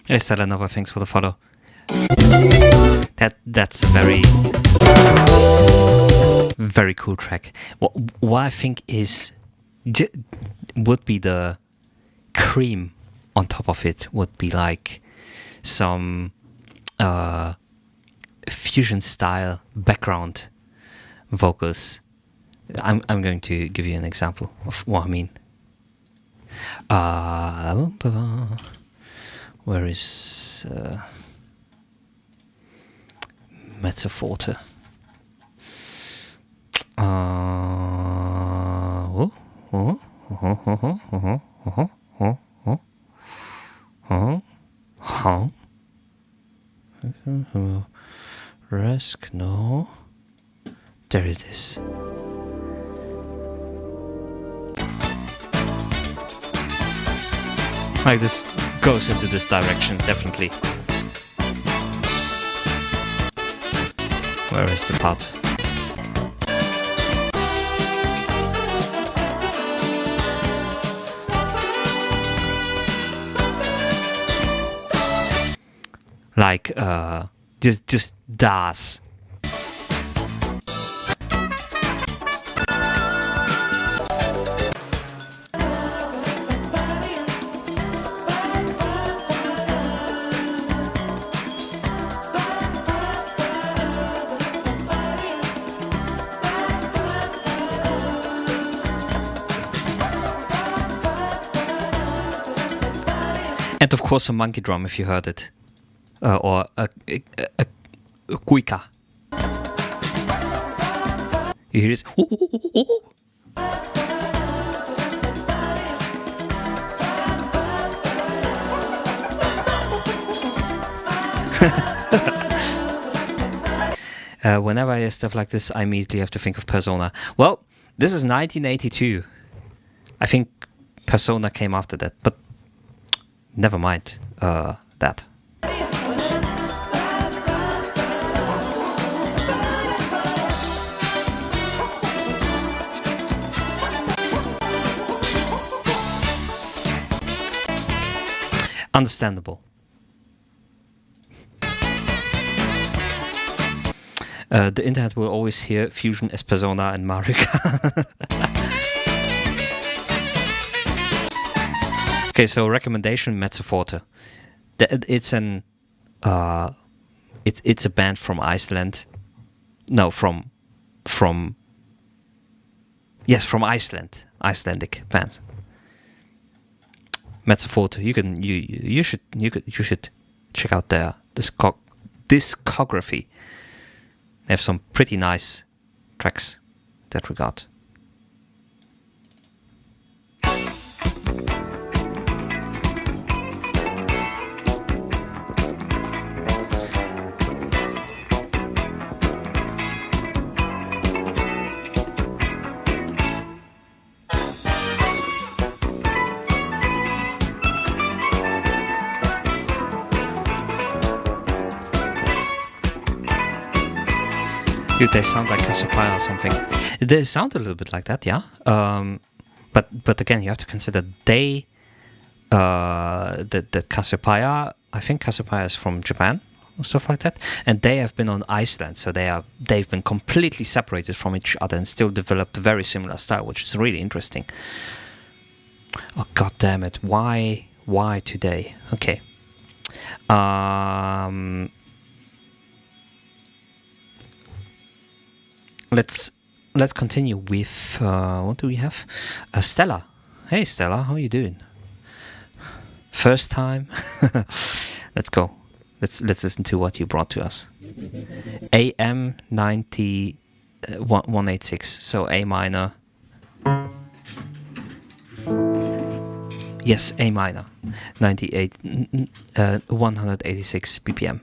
Hey, Stelanova, thanks for the follow. That's a very cool track. What I think is would be the cream on top of it would be like some fusion style background vocals. I'm going to give you an example of what I mean. Where is mezzo forte? Risk, no. There it is. Like this goes into this direction, definitely. Where is the part? Like just das. And of course a monkey drum if you heard it. Or a cuica. You hear it? Whenever I hear stuff like this, I immediately have to think of Persona. Well, this is 1982. I think Persona came after that, but never mind that. understandable. The internet will always hear Fusion, Espesona, and Marika. Okay, so recommendation: Mezzoforte. It's it's a band from Iceland. No, from Iceland. Icelandic band. Mezzoforte. You should check out their discography. They have some pretty nice tracks in that regard. Dude, they sound like Cassiopeia or something. They sound a little bit like that, yeah. But again, you have to consider that Cassiopeia. I think Cassiopeia is from Japan or stuff like that, and they have been on Iceland, so they've been completely separated from each other and still developed a very similar style, which is really interesting. Oh, god damn it! Why today? Okay. Let's continue with what do we have? Stella. Hey Stella, how are you doing? First time. Let's go. Let's listen to what you brought to us. AM 186. So A minor. Yes, A minor. 186 BPM.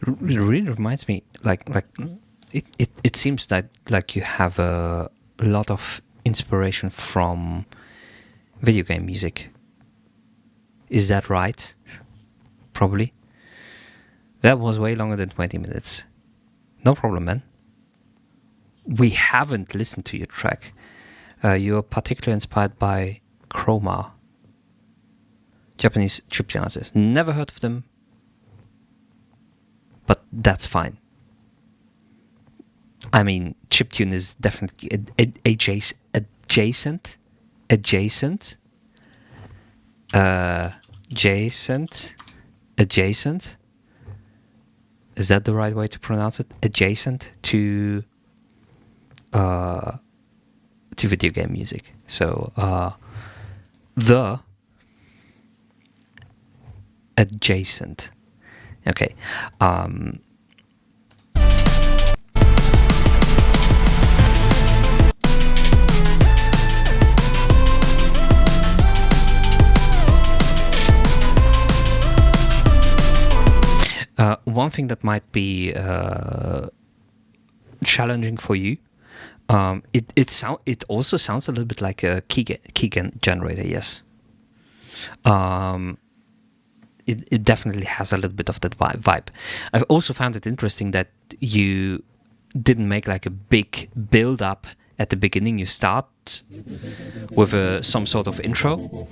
It really reminds me, it seems that like you have a lot of inspiration from video game music. Is that right? Probably. That was way longer than 20 minutes. No problem, man. We haven't listened to your track. You're particularly inspired by Chroma, Japanese chiptune artists. Never heard of them, but that's fine. I mean, chiptune is definitely adjacent. Is that the right way to pronounce it? Adjacent to video game music. So the adjacent. Okay. One thing that might be challenging for you, it also sounds a little bit like a key generator. Yes, it definitely has a little bit of that vibe. I've also found it interesting that you didn't make like a big build up at the beginning. You start with some sort of intro,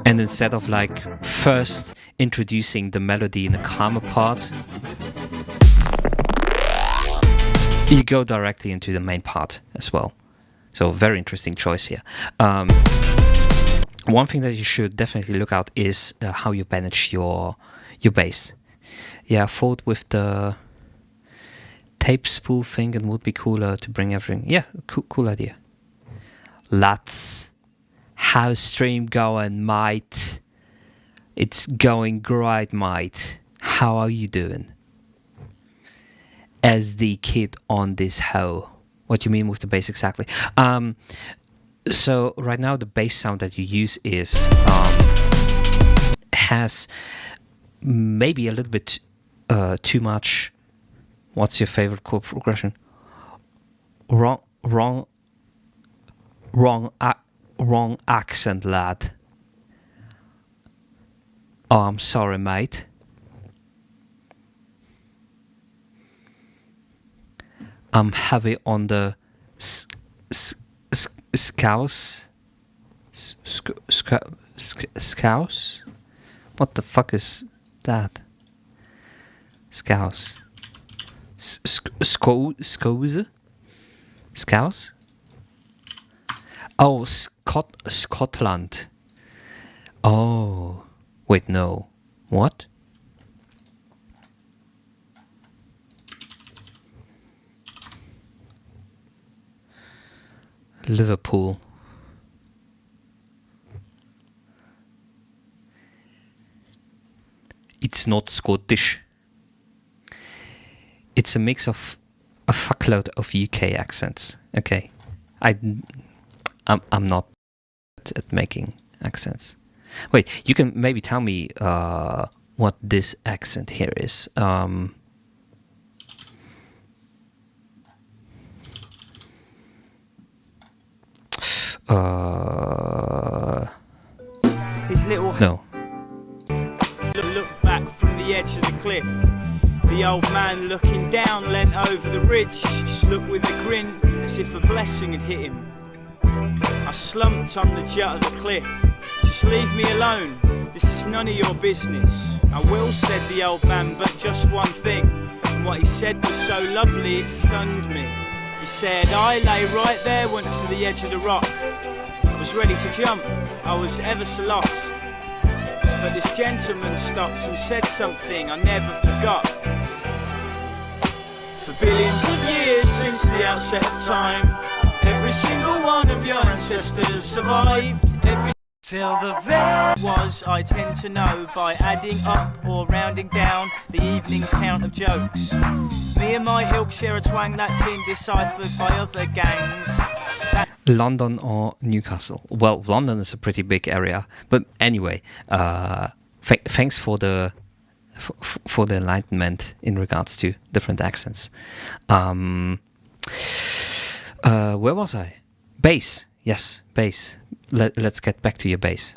and instead of like first introducing the melody in a calmer part, you go directly into the main part as well. So very interesting choice here. One thing that you should definitely look out is how you manage your bass. Yeah, I thought with the tape spool thing it would be cooler to bring everything. Yeah, cool idea. Lads, how's stream going, mate? It's going great, mate. How are you doing? As the kid on this hoe. What do you mean with the bass exactly? So right now the bass sound that you use is has maybe a little bit too much. What's your favorite chord progression? Wrong accent, lad. Oh, I'm sorry, mate. I'm heavy on the scouse. Scouse? What the fuck is that? Scouse. Scouse? Scouse? Oh, Scotland. Oh. Wait, no. What? Liverpool. It's not Scottish. It's a mix of a fuckload of UK accents. Okay. I'm not at making accents. Wait, you can maybe tell me what this accent here is. His little No. look back from the edge of the cliff. The old man looking down leant over the ridge, just looked with a grin as if a blessing had hit him. I slumped on the jut of the cliff. Just leave me alone, this is none of your business. I will, said the old man, but just one thing. And what he said was so lovely it stunned me. He said, I lay right there once to the edge of the rock. I was ready to jump, I was ever so lost. But this gentleman stopped and said something I never forgot. For billions of years since the outset of time, every single one of your ancestors survived. Till the very was I tend to know by adding up or rounding down the evening's count of jokes. Me and my ilk share a twang that's indeciphered by other gangs. London or Newcastle? Well, London is a pretty big area, but anyway, thanks for the enlightenment in regards to different accents. Where was I? Bass. Yes, bass. Let's get back to your bass.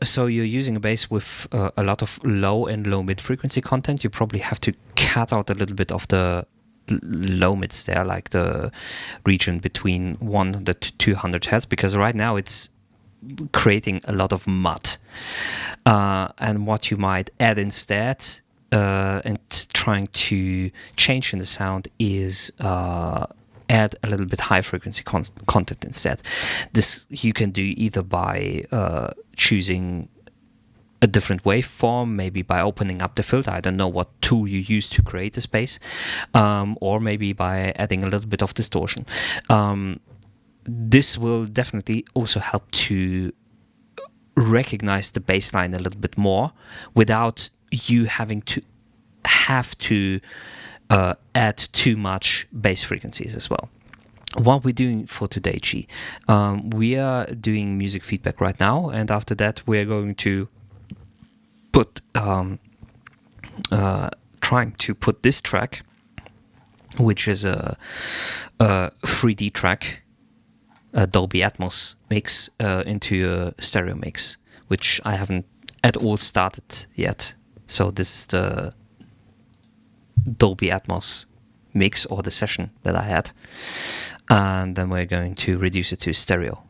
So you're using a bass with a lot of low and low mid frequency content. You probably have to cut out a little bit of the low mids there, like the region between 100 to 200 hertz, because right now it's creating a lot of mud. And what you might add instead, and trying to change in the sound, is add a little bit high frequency content instead. This you can do either by choosing a different waveform, maybe by opening up the filter. I don't know what tool you use to create the space, or maybe by adding a little bit of distortion. This will definitely also help to recognize the bass line a little bit more without you having to add too much bass frequencies as well. What we're doing for today, G, we are doing music feedback right now, and after that we're going to put trying to put this track, which is a 3D track, a Dolby Atmos mix, into a stereo mix, which I haven't at all started yet. So this is the Dolby Atmos mix, or the session that I had, and then we're going to reduce it to stereo.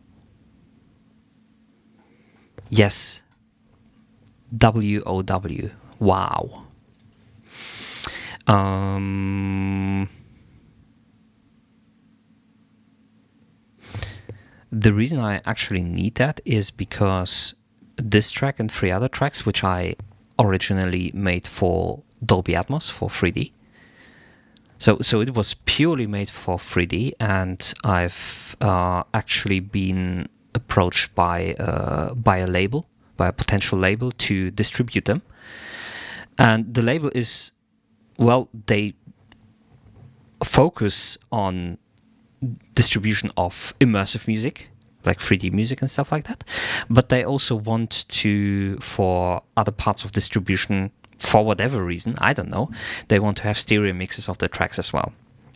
Yes, WOW. Wow. The reason I actually need that is because this track and 3 other tracks, which I originally made for Dolby Atmos for 3D. So it was purely made for 3D, and I've actually been approached by a label, by a potential label, to distribute them. And the label is, well, they focus on distribution of immersive music, like 3D music and stuff like that. But they also want to, for other parts of distribution, for whatever reason, I don't know, they want to have stereo mixes of the tracks as well.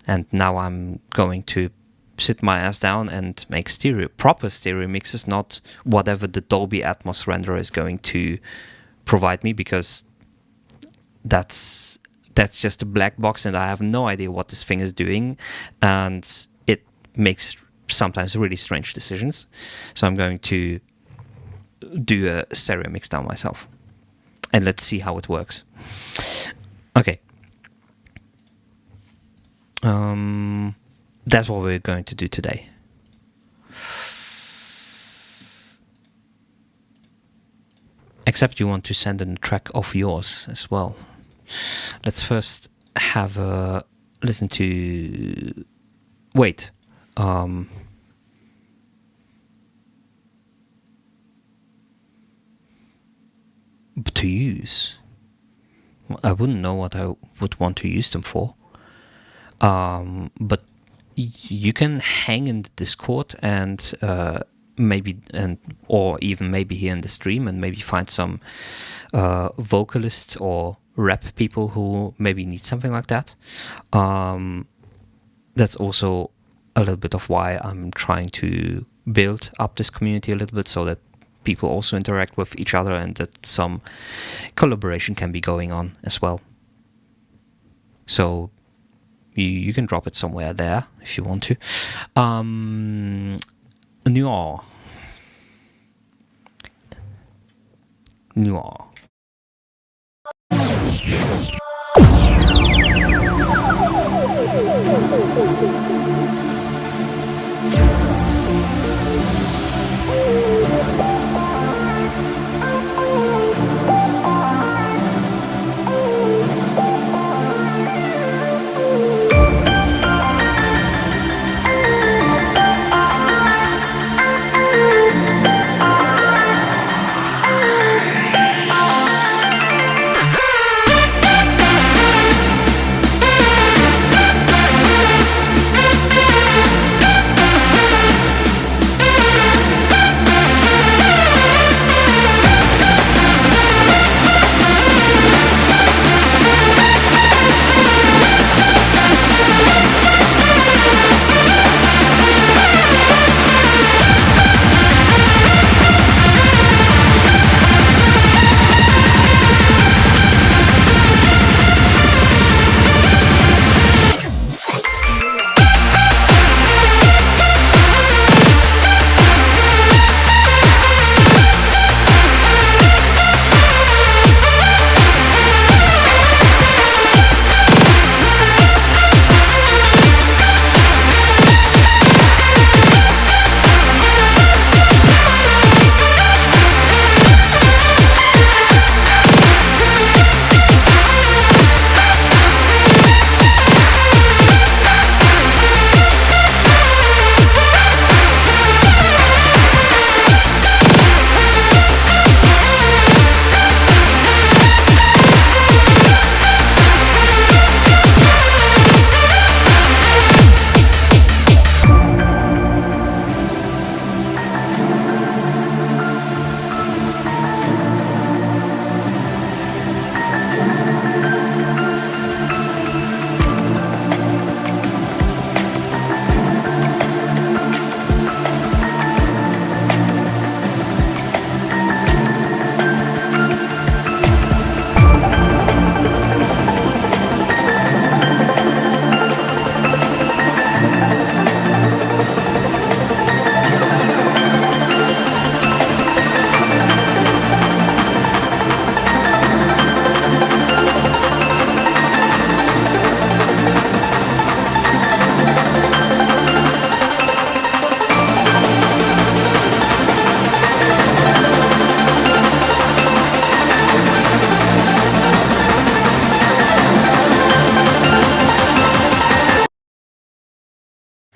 And now I'm going to sit my ass down and make proper stereo mixes, not whatever the Dolby Atmos renderer is going to provide me, because that's just a black box and I have no idea what this thing is doing, and it makes sometimes really strange decisions. So I'm going to do a stereo mix down myself, and let's see how it works. Okay. That's what we're going to do today. Except you want to send in a track of yours as well. Let's first have a listen to... Wait. To use? I wouldn't know what I would want to use them for. But you can hang in the Discord and or even maybe here in the stream, and maybe find some vocalists or rap people who maybe need something like that. That's also a little bit of why I'm trying to build up this community a little bit, so that people also interact with each other and that some collaboration can be going on as well. So you can drop it somewhere there if you want to. Noir.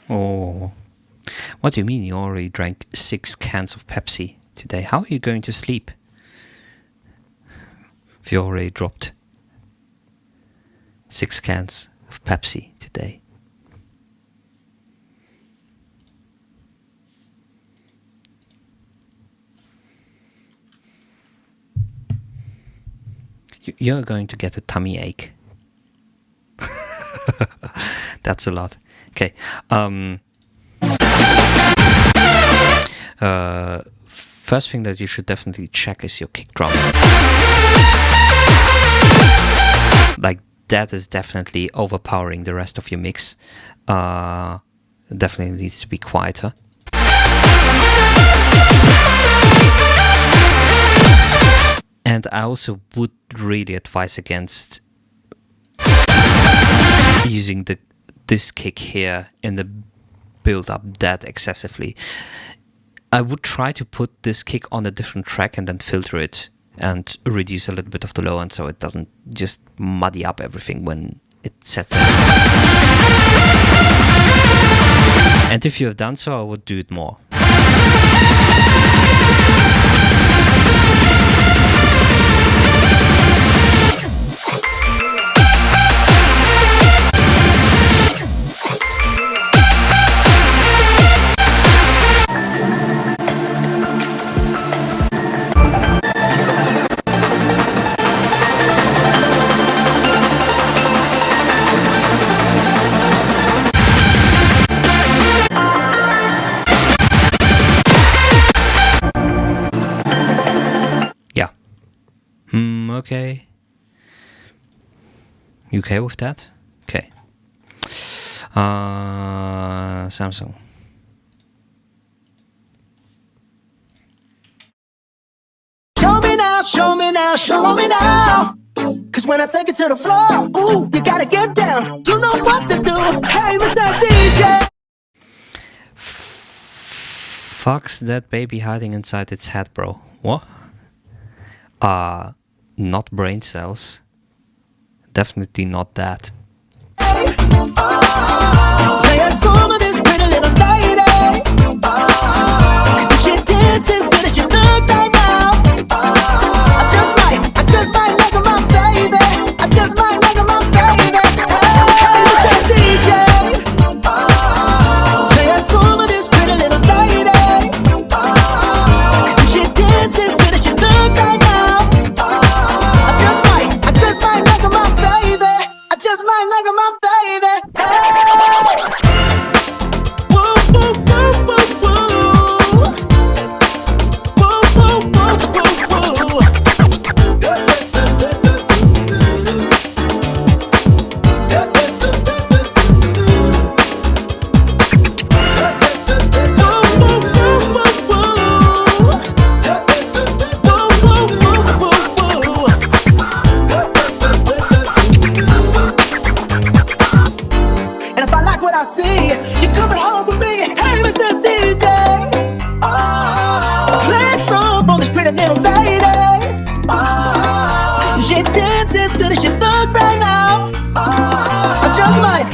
Oh. What do you mean you already drank 6 cans of Pepsi today? How are you going to sleep if you already dropped 6 cans of Pepsi today? You're going to get a tummy ache. That's a lot. Okay. First thing that you should definitely check is your kick drum. Like, that is definitely overpowering the rest of your mix. Definitely needs to be quieter. And I also would really advise against using this kick here in the build up that excessively. I would try to put this kick on a different track and then filter it and reduce a little bit of the low end so it doesn't just muddy up everything when it sets in. And if you have done so, I would do it more. Okay. You okay with that? Okay. Samsung. Show me now, show me now, show me now. Cause when I take it to the floor, ooh, you gotta get down. You know what to do. Hey, Mr. DJ. Fuck's that baby hiding inside its head, bro. What? Not brain cells. Definitely not that. Play a song of this pretty little lady. Cause if she dances good as you look right now, I just might make her my baby. I just might make her my baby. Hey, Mr. DJ. Play a song of this pretty little lady. Cause if she dances good as you look right now, just might make her my baby. Hey. Woo, woo, woo, woo, woo. Woo, woo, woo, woo, woo.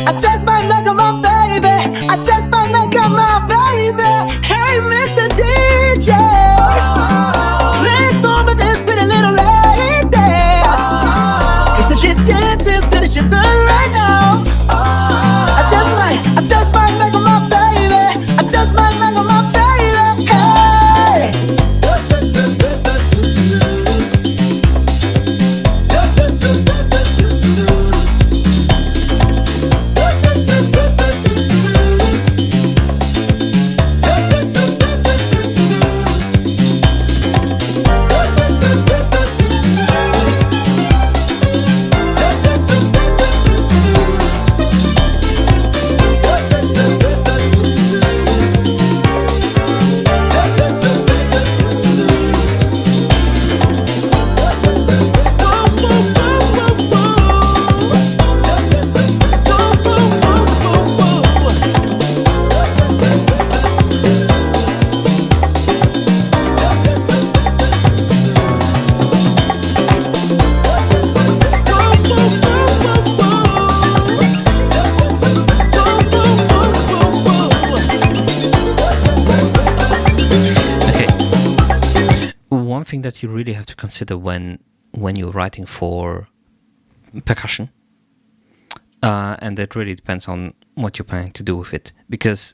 I just might make her my baby. I just might make her my baby. Hey, Mr. DJ, play a song for this pretty little lady. Cause if she dances good as she does right now, I just might make her my baby. I just might make her my baby. Hey. that you really have to consider when you're writing for percussion, and that really depends on what you're planning to do with it. Because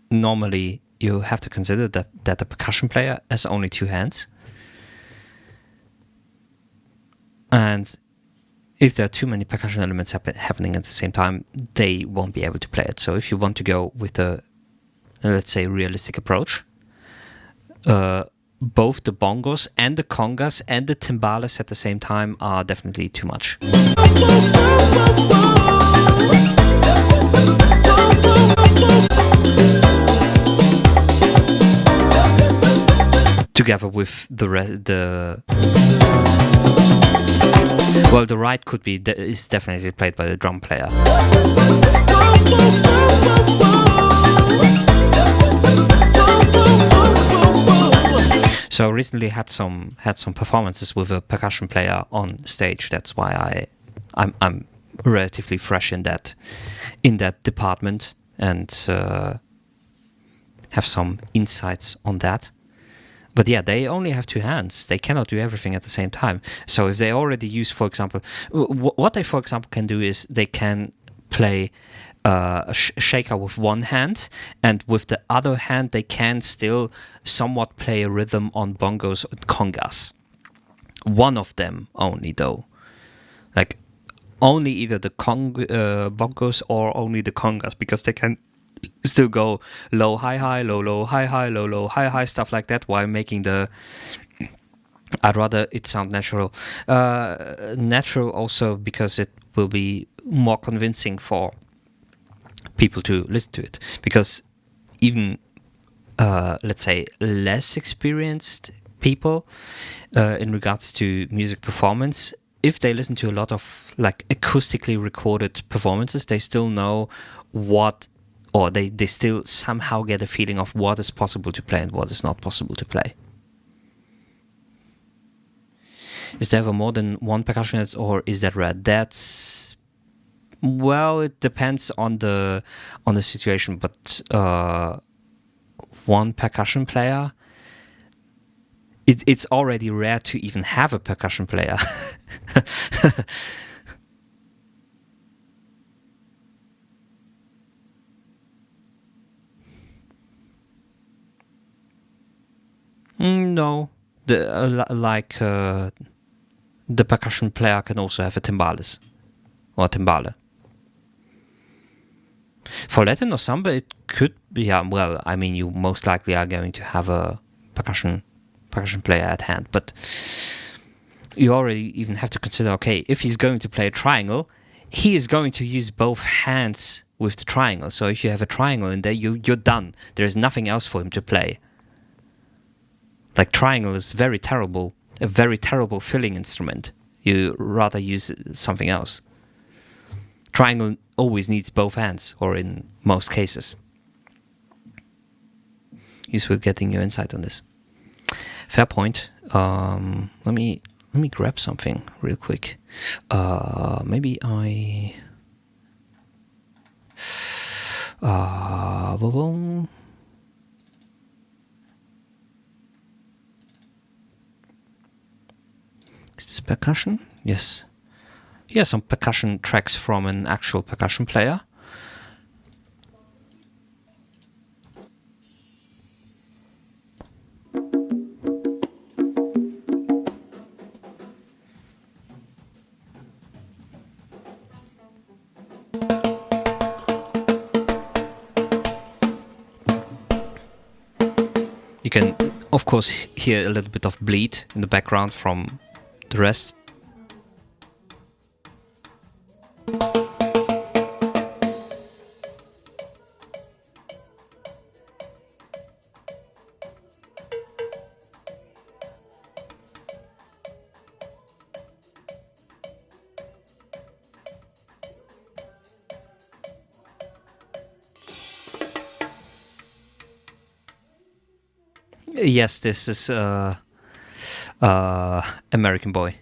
normally you have to consider that the percussion player has only two hands, and if there are too many percussion elements happening at the same time, they won't be able to play it. So if you want to go with a, let's say, realistic approach, both the bongos and the congas and the timbales at the same time are definitely too much. Together with the well, the right could be is definitely played by the drum player. So I recently had some performances with a percussion player on stage. That's why I'm relatively fresh in that department and have some insights on that. But yeah, they only have two hands. They cannot do everything at the same time. So if they already use, for example, what they, for example, can do is they can play a shaker with one hand, and with the other hand they can still somewhat play a rhythm on bongos and congas. One of them only, though. Like, only either the bongos or only the congas, because they can still go low, high, high, low, low, high, high, low, low, high, high, stuff like that, while making the... I'd rather it sound natural. Natural also because it will be more convincing for people to listen to it. Because even, let's say, less experienced people in regards to music performance, if they listen to a lot of like acoustically recorded performances, they still know what, or they still somehow get a feeling of what is possible to play and what is not possible to play. Is there ever more than one percussionist, or is that rare? That's, well, it depends on the situation, but one percussion player, it's already rare to even have a percussion player. No, the percussion player can also have a timbales or timbale. For Latin or samba, it could be. Well, I mean, you most likely are going to have a percussion player at hand, but you already even have to consider, okay, if he's going to play a triangle, he is going to use both hands with the triangle. So if you have a triangle in there, you're done. There is nothing else for him to play. Like, triangle is a very terrible filling instrument. You rather use something else. Triangle always needs both hands, or in most cases. Useful getting your insight on this. Fair point. Let me grab something real quick. Maybe I. Is this percussion? Yes. Here are some percussion tracks from an actual percussion player. You can, of course, hear a little bit of bleed in the background from the rest. Yes, this is American Boy.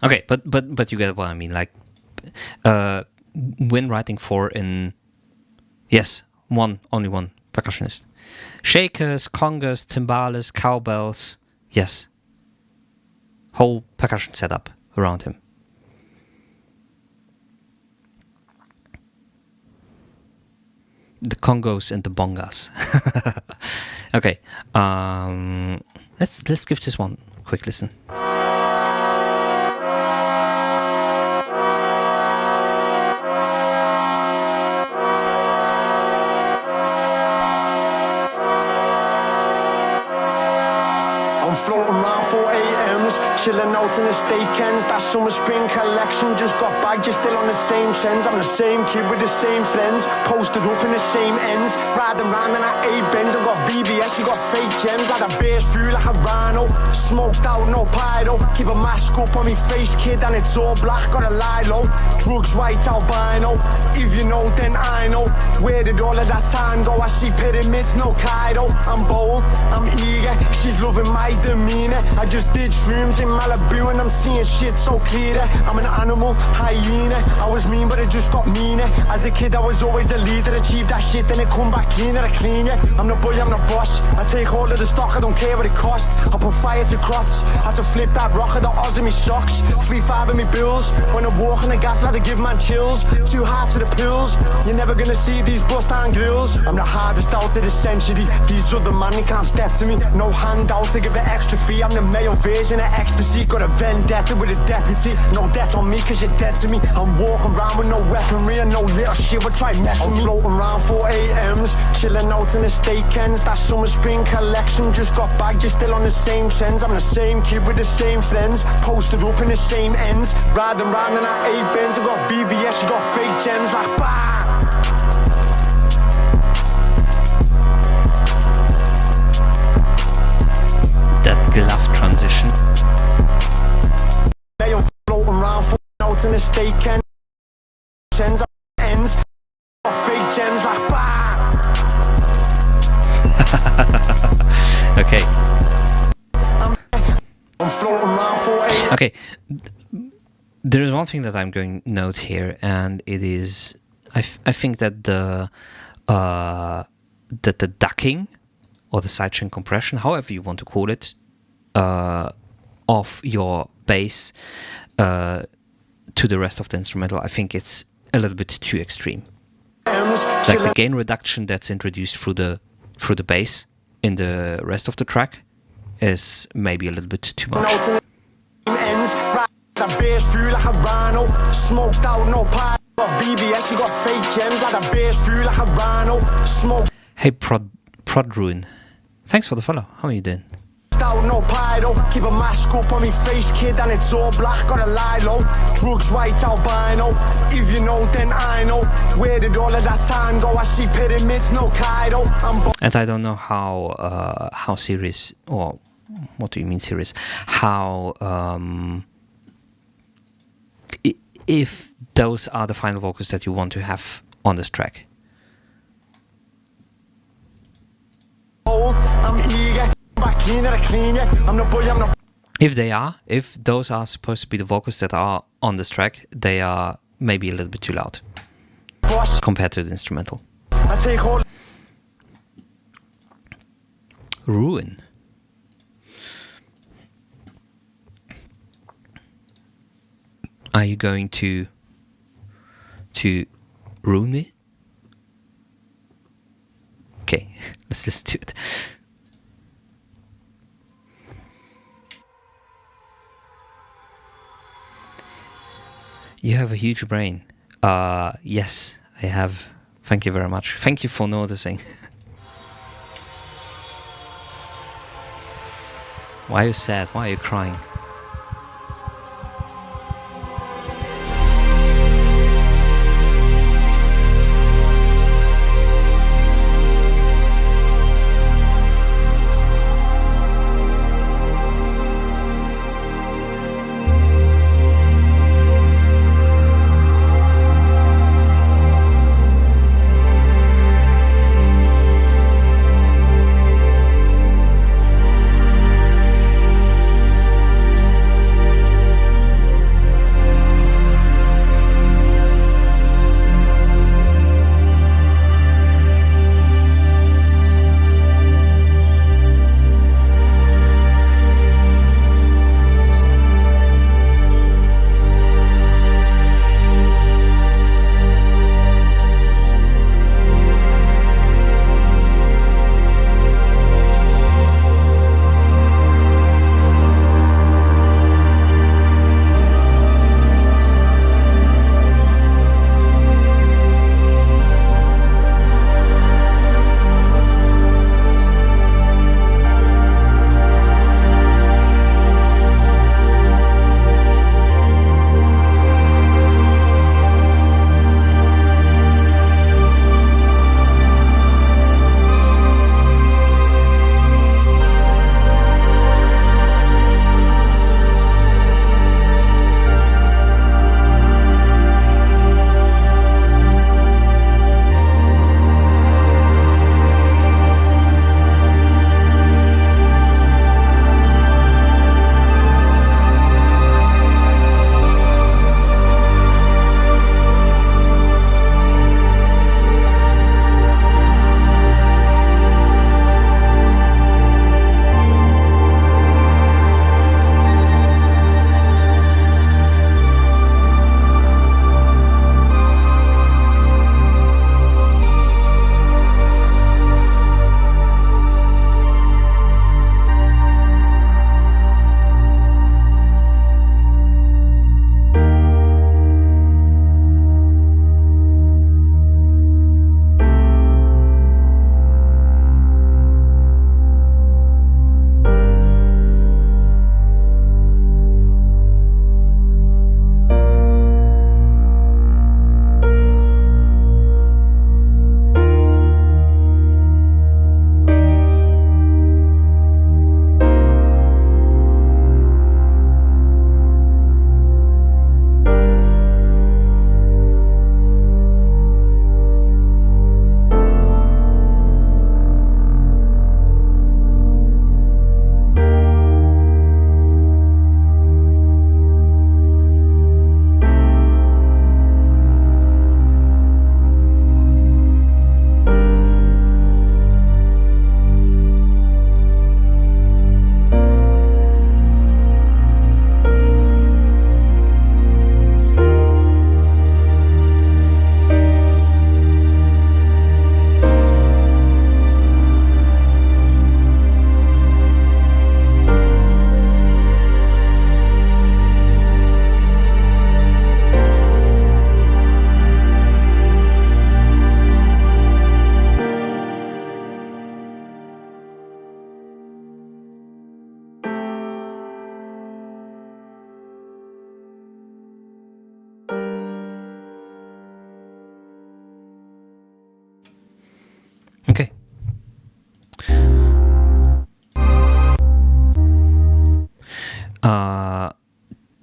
Okay, but you get what I mean. Like, when writing for yes, only one percussionist. Shakers, congas, timbales, cowbells. Yes. Whole percussion setup around him. The congos and the bongas. Okay. Let's give this one a quick listen. I'm floating around 4 a.m.s, chilling out in the state ends. That summer spring collection just got bagged, you're still on the same trends. I'm the same kid with the same friends, posted up in the same ends, riding round in that 8 Benz. I've got BBS, you got fake gems, like a bass through like a rhino. Smoked out, no pyro, keep a mask up on me face, kid, and it's all black, gotta lie low. Drugs white albino, if you know then I know. Where did all of that time go? I see pyramids, no Kaido. I'm bold, I'm eager, she's loving my demeanor. I just did shrooms in Malibu and I'm seeing shit so clear. I'm an animal, hyena. I was mean but it just got meaner. As a kid I was always a leader, achieved that shit then it come back cleaner. I clean ya, I'm the boy, I'm the boss. I take all of the stock, I don't care what it costs. I put fire to crops, had to flip that rock of the Oz in me socks. 3-5 in me bills, when I walk on the gas, like to give man chills. 2 halves of the pills, you're never gonna see these bust down grills. I'm the hardest out of the century, these other man, they can't step to me. No handout to give it extra fee, I'm the male version of ecstasy. Got a vendetta with a deputy, no debt on me cause you're dead to me. I'm walking around with no weaponry and no little shit will try mess with me. I'm floating around 4 a.m.s, chilling out in the state ends. That summer spring collection just got bagged, you're still on the same trends. I'm the same kid with the same friends, posted up in the same ends, riding round in that 8 Benz. I got BBS, you got fake gems, like bah. That glove transition. They are floating around out in the state ends, ends, fake gems, like bah. Okay. I'm floating around 4 a.m. Okay. There is one thing that I'm going to note here, and it is I think that the ducking or the sidechain compression, however you want to call it, of your bass to the rest of the instrumental, I think it's a little bit too extreme. Like the gain reduction that's introduced through the bass in the rest of the track is maybe a little bit too much. Through like a rhino, smoked out, no pie. Got BBS, you got fake gems, like a bass through like a rhino. Smoked Hey Prod Ruin, thanks for the follow. How are you doing? out, no pyro, keep a mask up on me face, kid, and it's all black, gotta lie low. Drugs white albino, if you know then I know. Where did all of that time go? I see pyramids, no Kaido. And I don't know how serious, or what do you mean serious? How if those are the final vocals that you want to have on this track. I'm eager, back cleaner, I clean ya. I'm the boy, I'm the If those are supposed to be the vocals that are on this track, they are maybe a little bit too loud boss. compared to the instrumental. I take all Ruin. Are you going to ruin me? Okay, let's just do it. You have a huge brain. Yes, I have. Thank you very much. Thank you for noticing. Why are you sad? Why are you crying?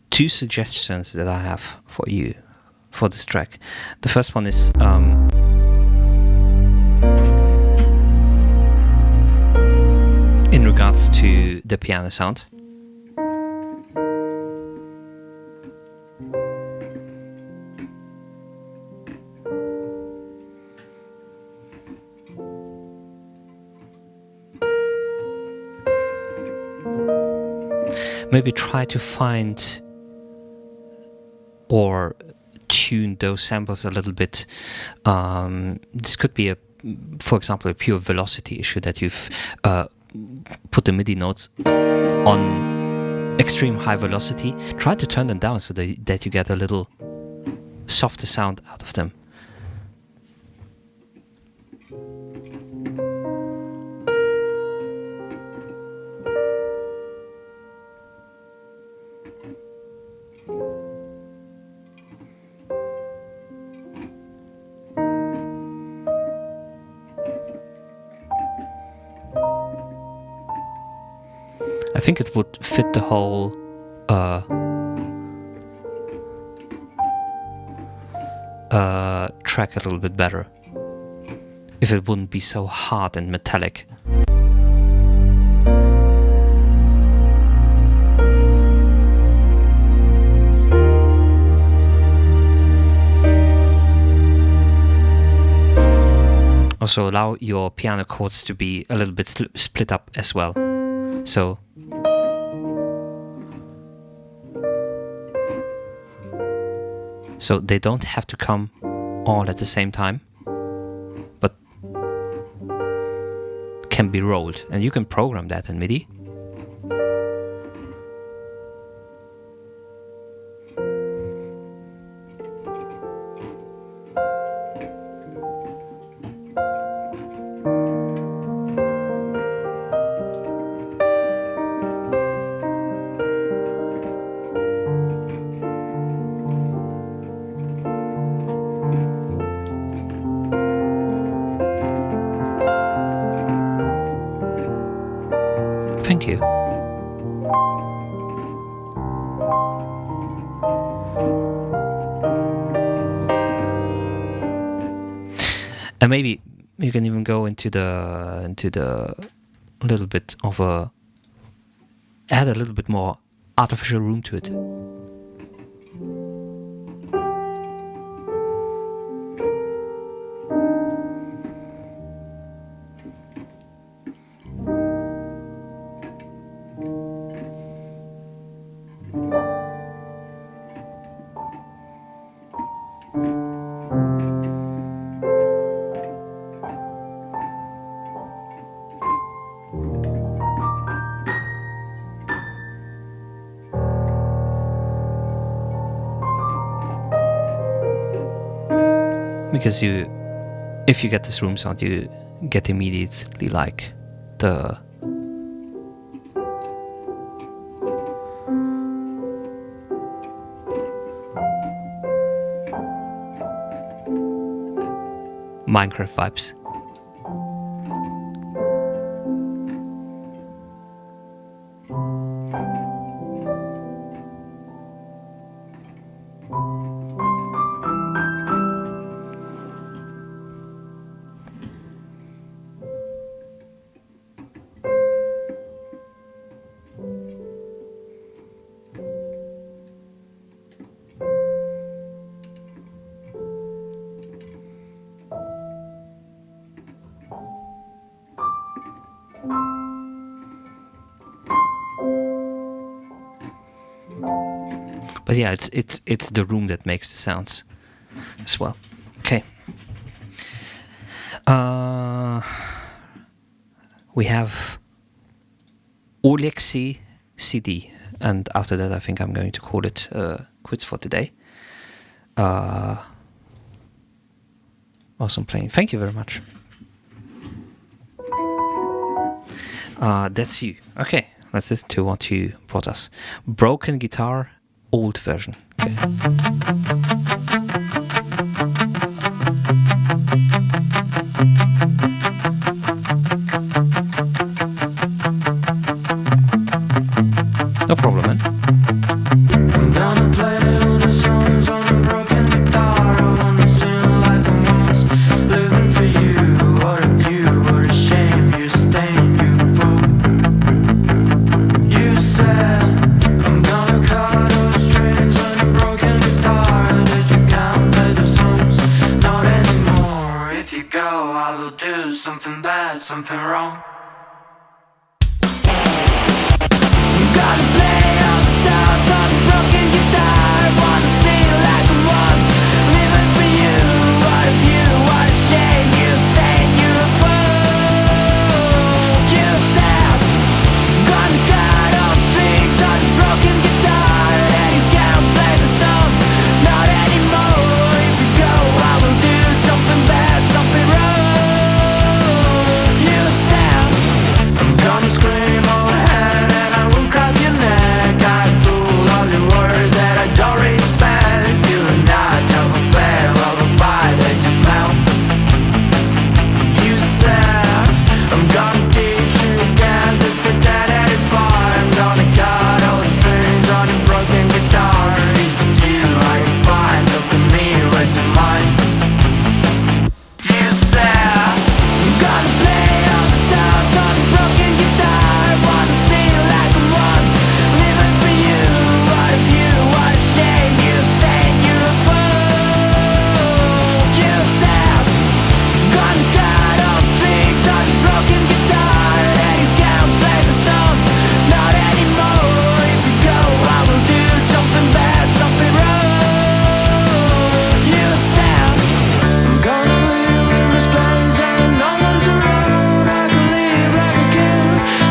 two suggestions that I have for you for this track. The first one is in regards to the piano sound. Maybe try to find or tune those samples a little bit. This could be, for example, a pure velocity issue that you've put the MIDI notes on extreme high velocity. Try to turn them down so that you get a little softer sound out of them. I think it would fit the whole track a little bit better if it wouldn't be so hard and metallic. Also allow your piano chords to be a little bit split up as well. So they don't have to come all at the same time, but can be rolled, and you can program that in MIDI. Thank you. And maybe you can even go into the little bit of add a little bit more artificial room to it. Because if you get this room sound, you get immediately like the Minecraft vibes. But yeah, it's the room that makes the sounds as well. Okay. We have Oleksii CD, and after that I think I'm going to call it quits for today. Awesome playing. Thank you very much. That's you. Okay, let's listen to what you brought us. Broken Guitar, old version. Okay. No problem, man. something wrong. Gotta play all the sounds on a broken guitar. Wanna sing like I once, living for you. What a view, what a shame. You stain, you a fool. You sad. Gonna cut off strings on a broken guitar, and you can't play the song, not anymore. If you go, I will do something bad, something wrong. You sad. I'm gonna scream overhead and I will grab your neck. I fool all your words that I don't respect. You and I never fail of a fight that you smell. You said I'm gonna teach you again that the dead at it far. I'm gonna cut all the strings on a broken guitar. Is the you I find? Look at me, where's your mind? You said I'm gonna play all the sounds on a broken guitar. Wanna sing like I once, living for you. What a view, what a shame. You stain, you a fool. You said gonna cut off strings on a broken guitar, and you can't play the song, not anymore. If you go, I will do something bad, something wrong. You said I'm gonna live in this place and no one's around. I can live like a king,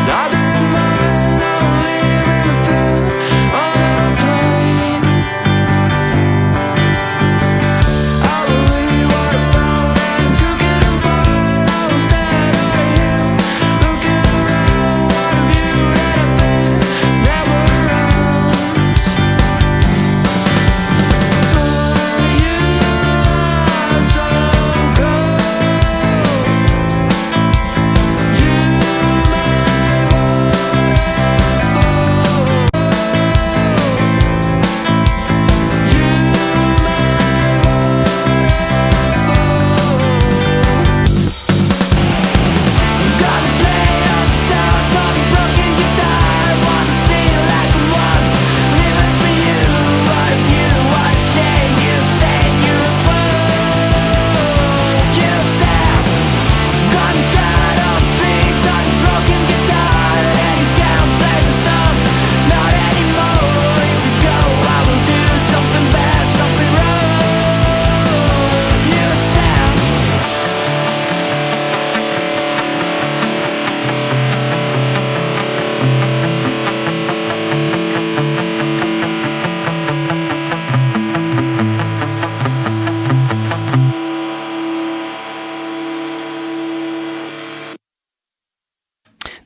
neither am mine. I will live in the field on a plane. I will leave what I found and cook it and burn. I will stand out of here, looking around. What a view that I think never ends. You are so cold. You my Gotta play all the sounds on a broken guitar. Wanna sing like I once, living for you. What a view, what a shame. You stain, you a fool. You said gonna cut off strings on a broken guitar, and you can't play the song, not anymore. If you go, I will do something bad, something wrong. You said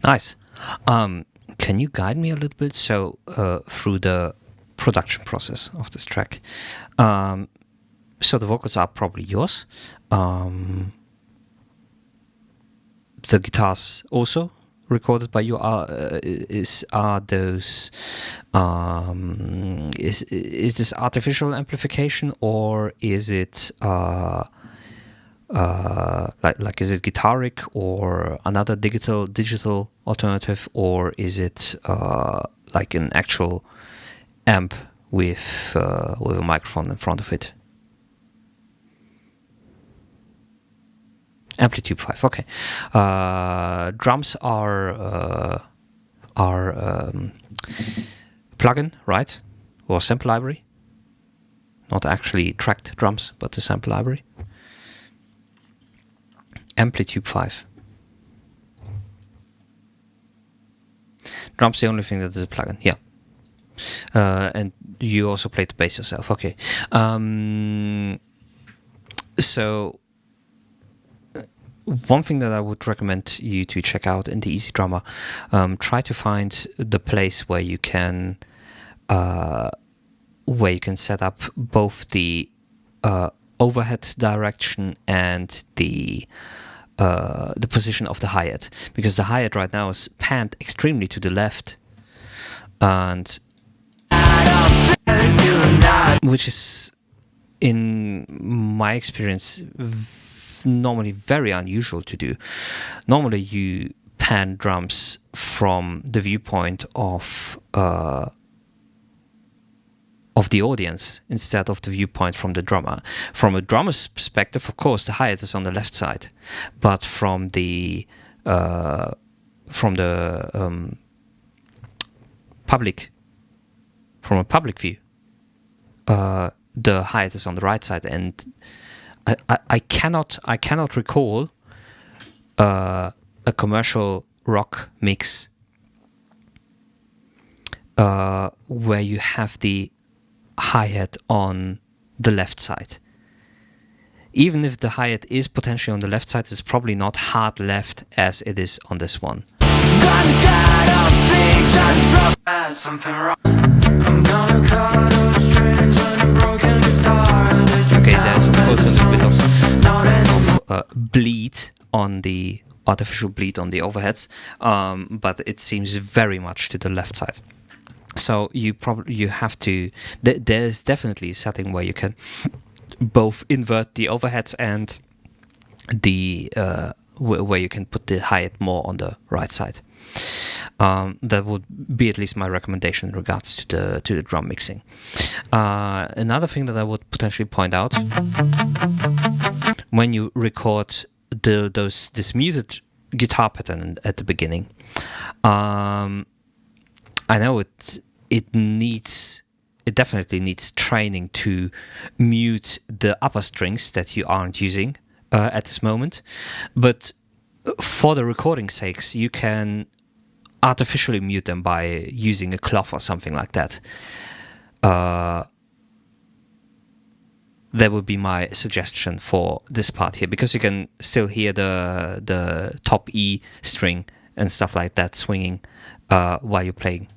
Nice. Can you guide me a little bit through the production process of this track? So the vocals are probably yours. The guitars also recorded by you. Is this artificial amplification, or is it like is it guitaric or another digital alternative, or is it like an actual amp with a microphone in front of it? Amplitude 5, okay. Drums are plugin, right? Or sample library. Not actually tracked drums, but the sample library. Amplitude 5. Drums the only thing that is a plugin, yeah. And you also played the bass yourself, okay. So one thing that I would recommend you to check out in the Easy Drummer, try to find the place where you can set up both the overhead direction and the position of the hi-hat, because the hi-hat right now is panned extremely to the left, and which is, in my experience, normally very unusual to do. Normally you pan drums from the viewpoint of the audience instead of the viewpoint from the drummer. From a drummer's perspective, of course, the hi-hat is on the left side, but from the from a public view, the hi-hat is on the right side, and I cannot recall a commercial rock mix where you have the hi-hat on the left side. Even if the hi-hat is potentially on the left side, it's probably not hard left as it is on this one. Okay, there's of course a little bit of bleed on the artificial bleed on the overheads, but it seems very much to the left side. So you have to. There's definitely a setting where you can both invert the overheads and the where you can put the hi-hat more on the right side. That would be at least my recommendation in regards to the drum mixing. Another thing that I would potentially point out, when you record this muted guitar pattern at the beginning, I know it definitely needs training to mute the upper strings that you aren't using at this moment, but for the recording sakes, you can artificially mute them by using a cloth or something like that. That would be my suggestion for this part here, because you can still hear the top E string and stuff like that swinging while you're playing.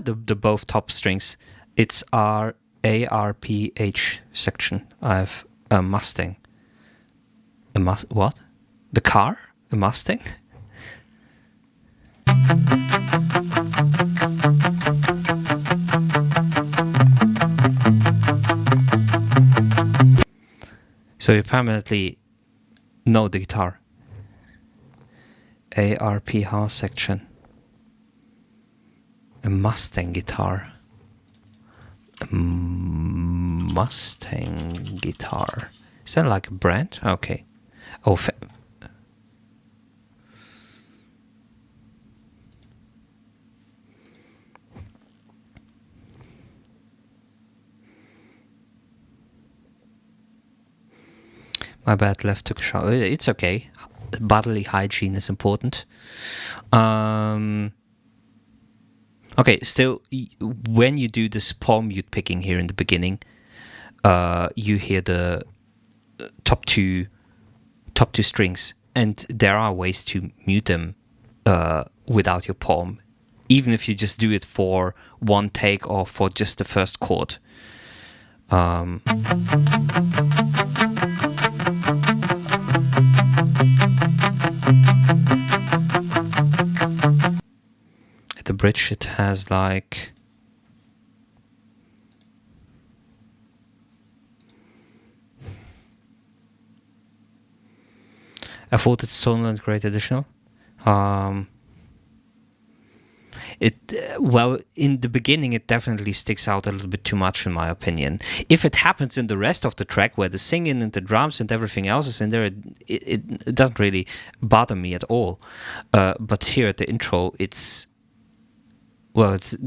The both top strings. It's our ARPH section. I have a Mustang. What? The car? A Mustang? So you permanently know the guitar. ARP house section. A Mustang guitar. A Mustang guitar. Is that like a brand? Okay. Oh, my bad, left took a shower. It's okay. Bodily hygiene is important. Okay, still, when you do this palm mute picking here in the beginning, you hear the top two strings, and there are ways to mute them without your palm, even if you just do it for one take or for just the first chord. At the bridge it has like I thought it's tonal and great additional. Well, in the beginning it definitely sticks out a little bit too much in my opinion. If it happens in the rest of the track where the singing and the drums and everything else is in there, it doesn't really bother me at all. But here at the intro, it's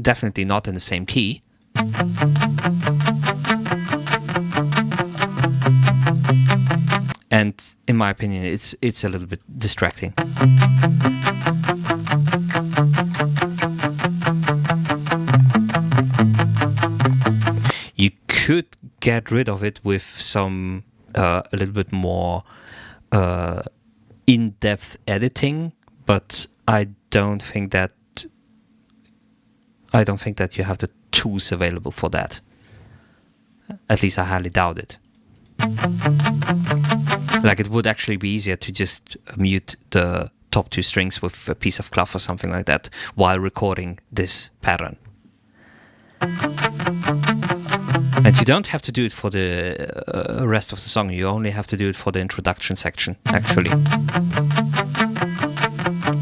definitely not in the same key. And in my opinion, it's a little bit distracting. You could get rid of it with some a little bit more in-depth editing, but I don't think that you have the tools available for that. At least I highly doubt it. Like, it would actually be easier to just mute the top two strings with a piece of cloth or something like that while recording this pattern. And you don't have to do it for the rest of the song. You only have to do it for the introduction section, actually.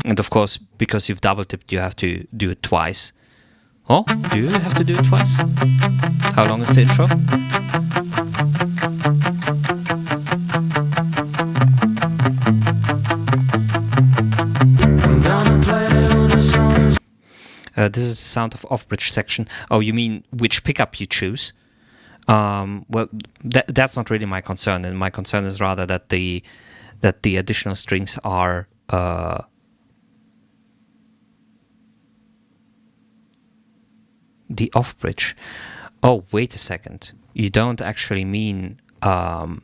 And of course, because you've double tipped, you have to do it twice. Oh, do you have to do it twice? How long is the intro? This is the sound of off-bridge section. Oh, you mean which pickup you choose? Well, that's not really my concern, and my concern is rather that the additional strings are the off-bridge. Oh, wait a second. You don't actually mean can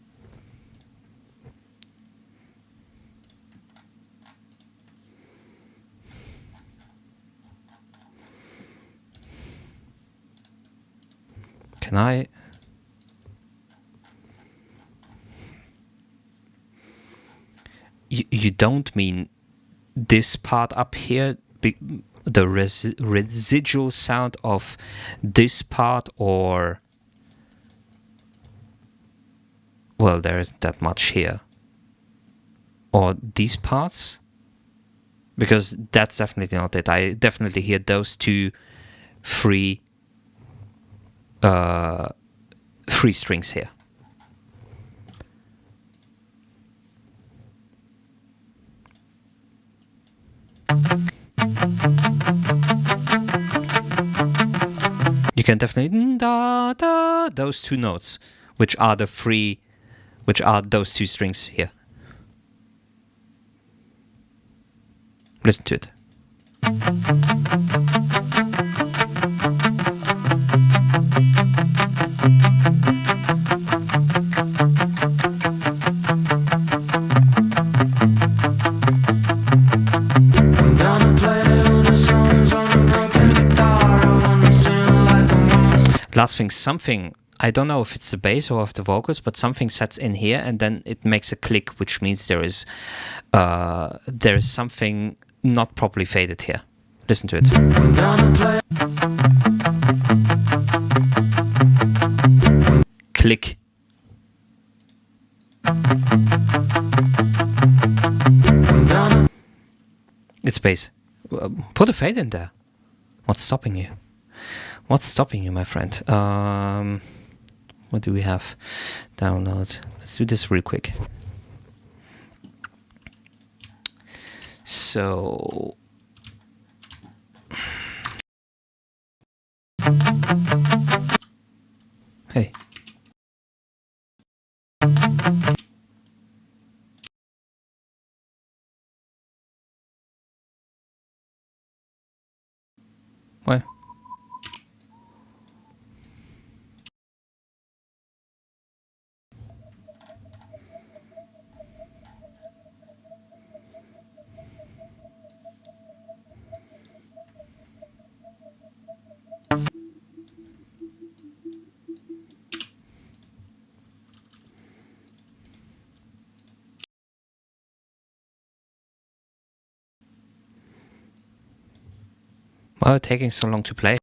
I? You don't mean this part up here, the residual sound of this part, or well, there isn't that much here, or these parts, because that's definitely not it. I definitely hear those two free strings here. You can definitely da da those two notes, which are the free, which are those two strings here. Listen to it. Last thing, something, I don't know if it's the bass or of the vocals, but something sets in here and then it makes a click, which means there is something not properly faded here. Listen to it. Click. It's bass. Put a fade in there. What's stopping you? What's stopping you, my friend? What do we have? Download. Let's do this real quick. So... Hey. Why? Why are taking so long to play?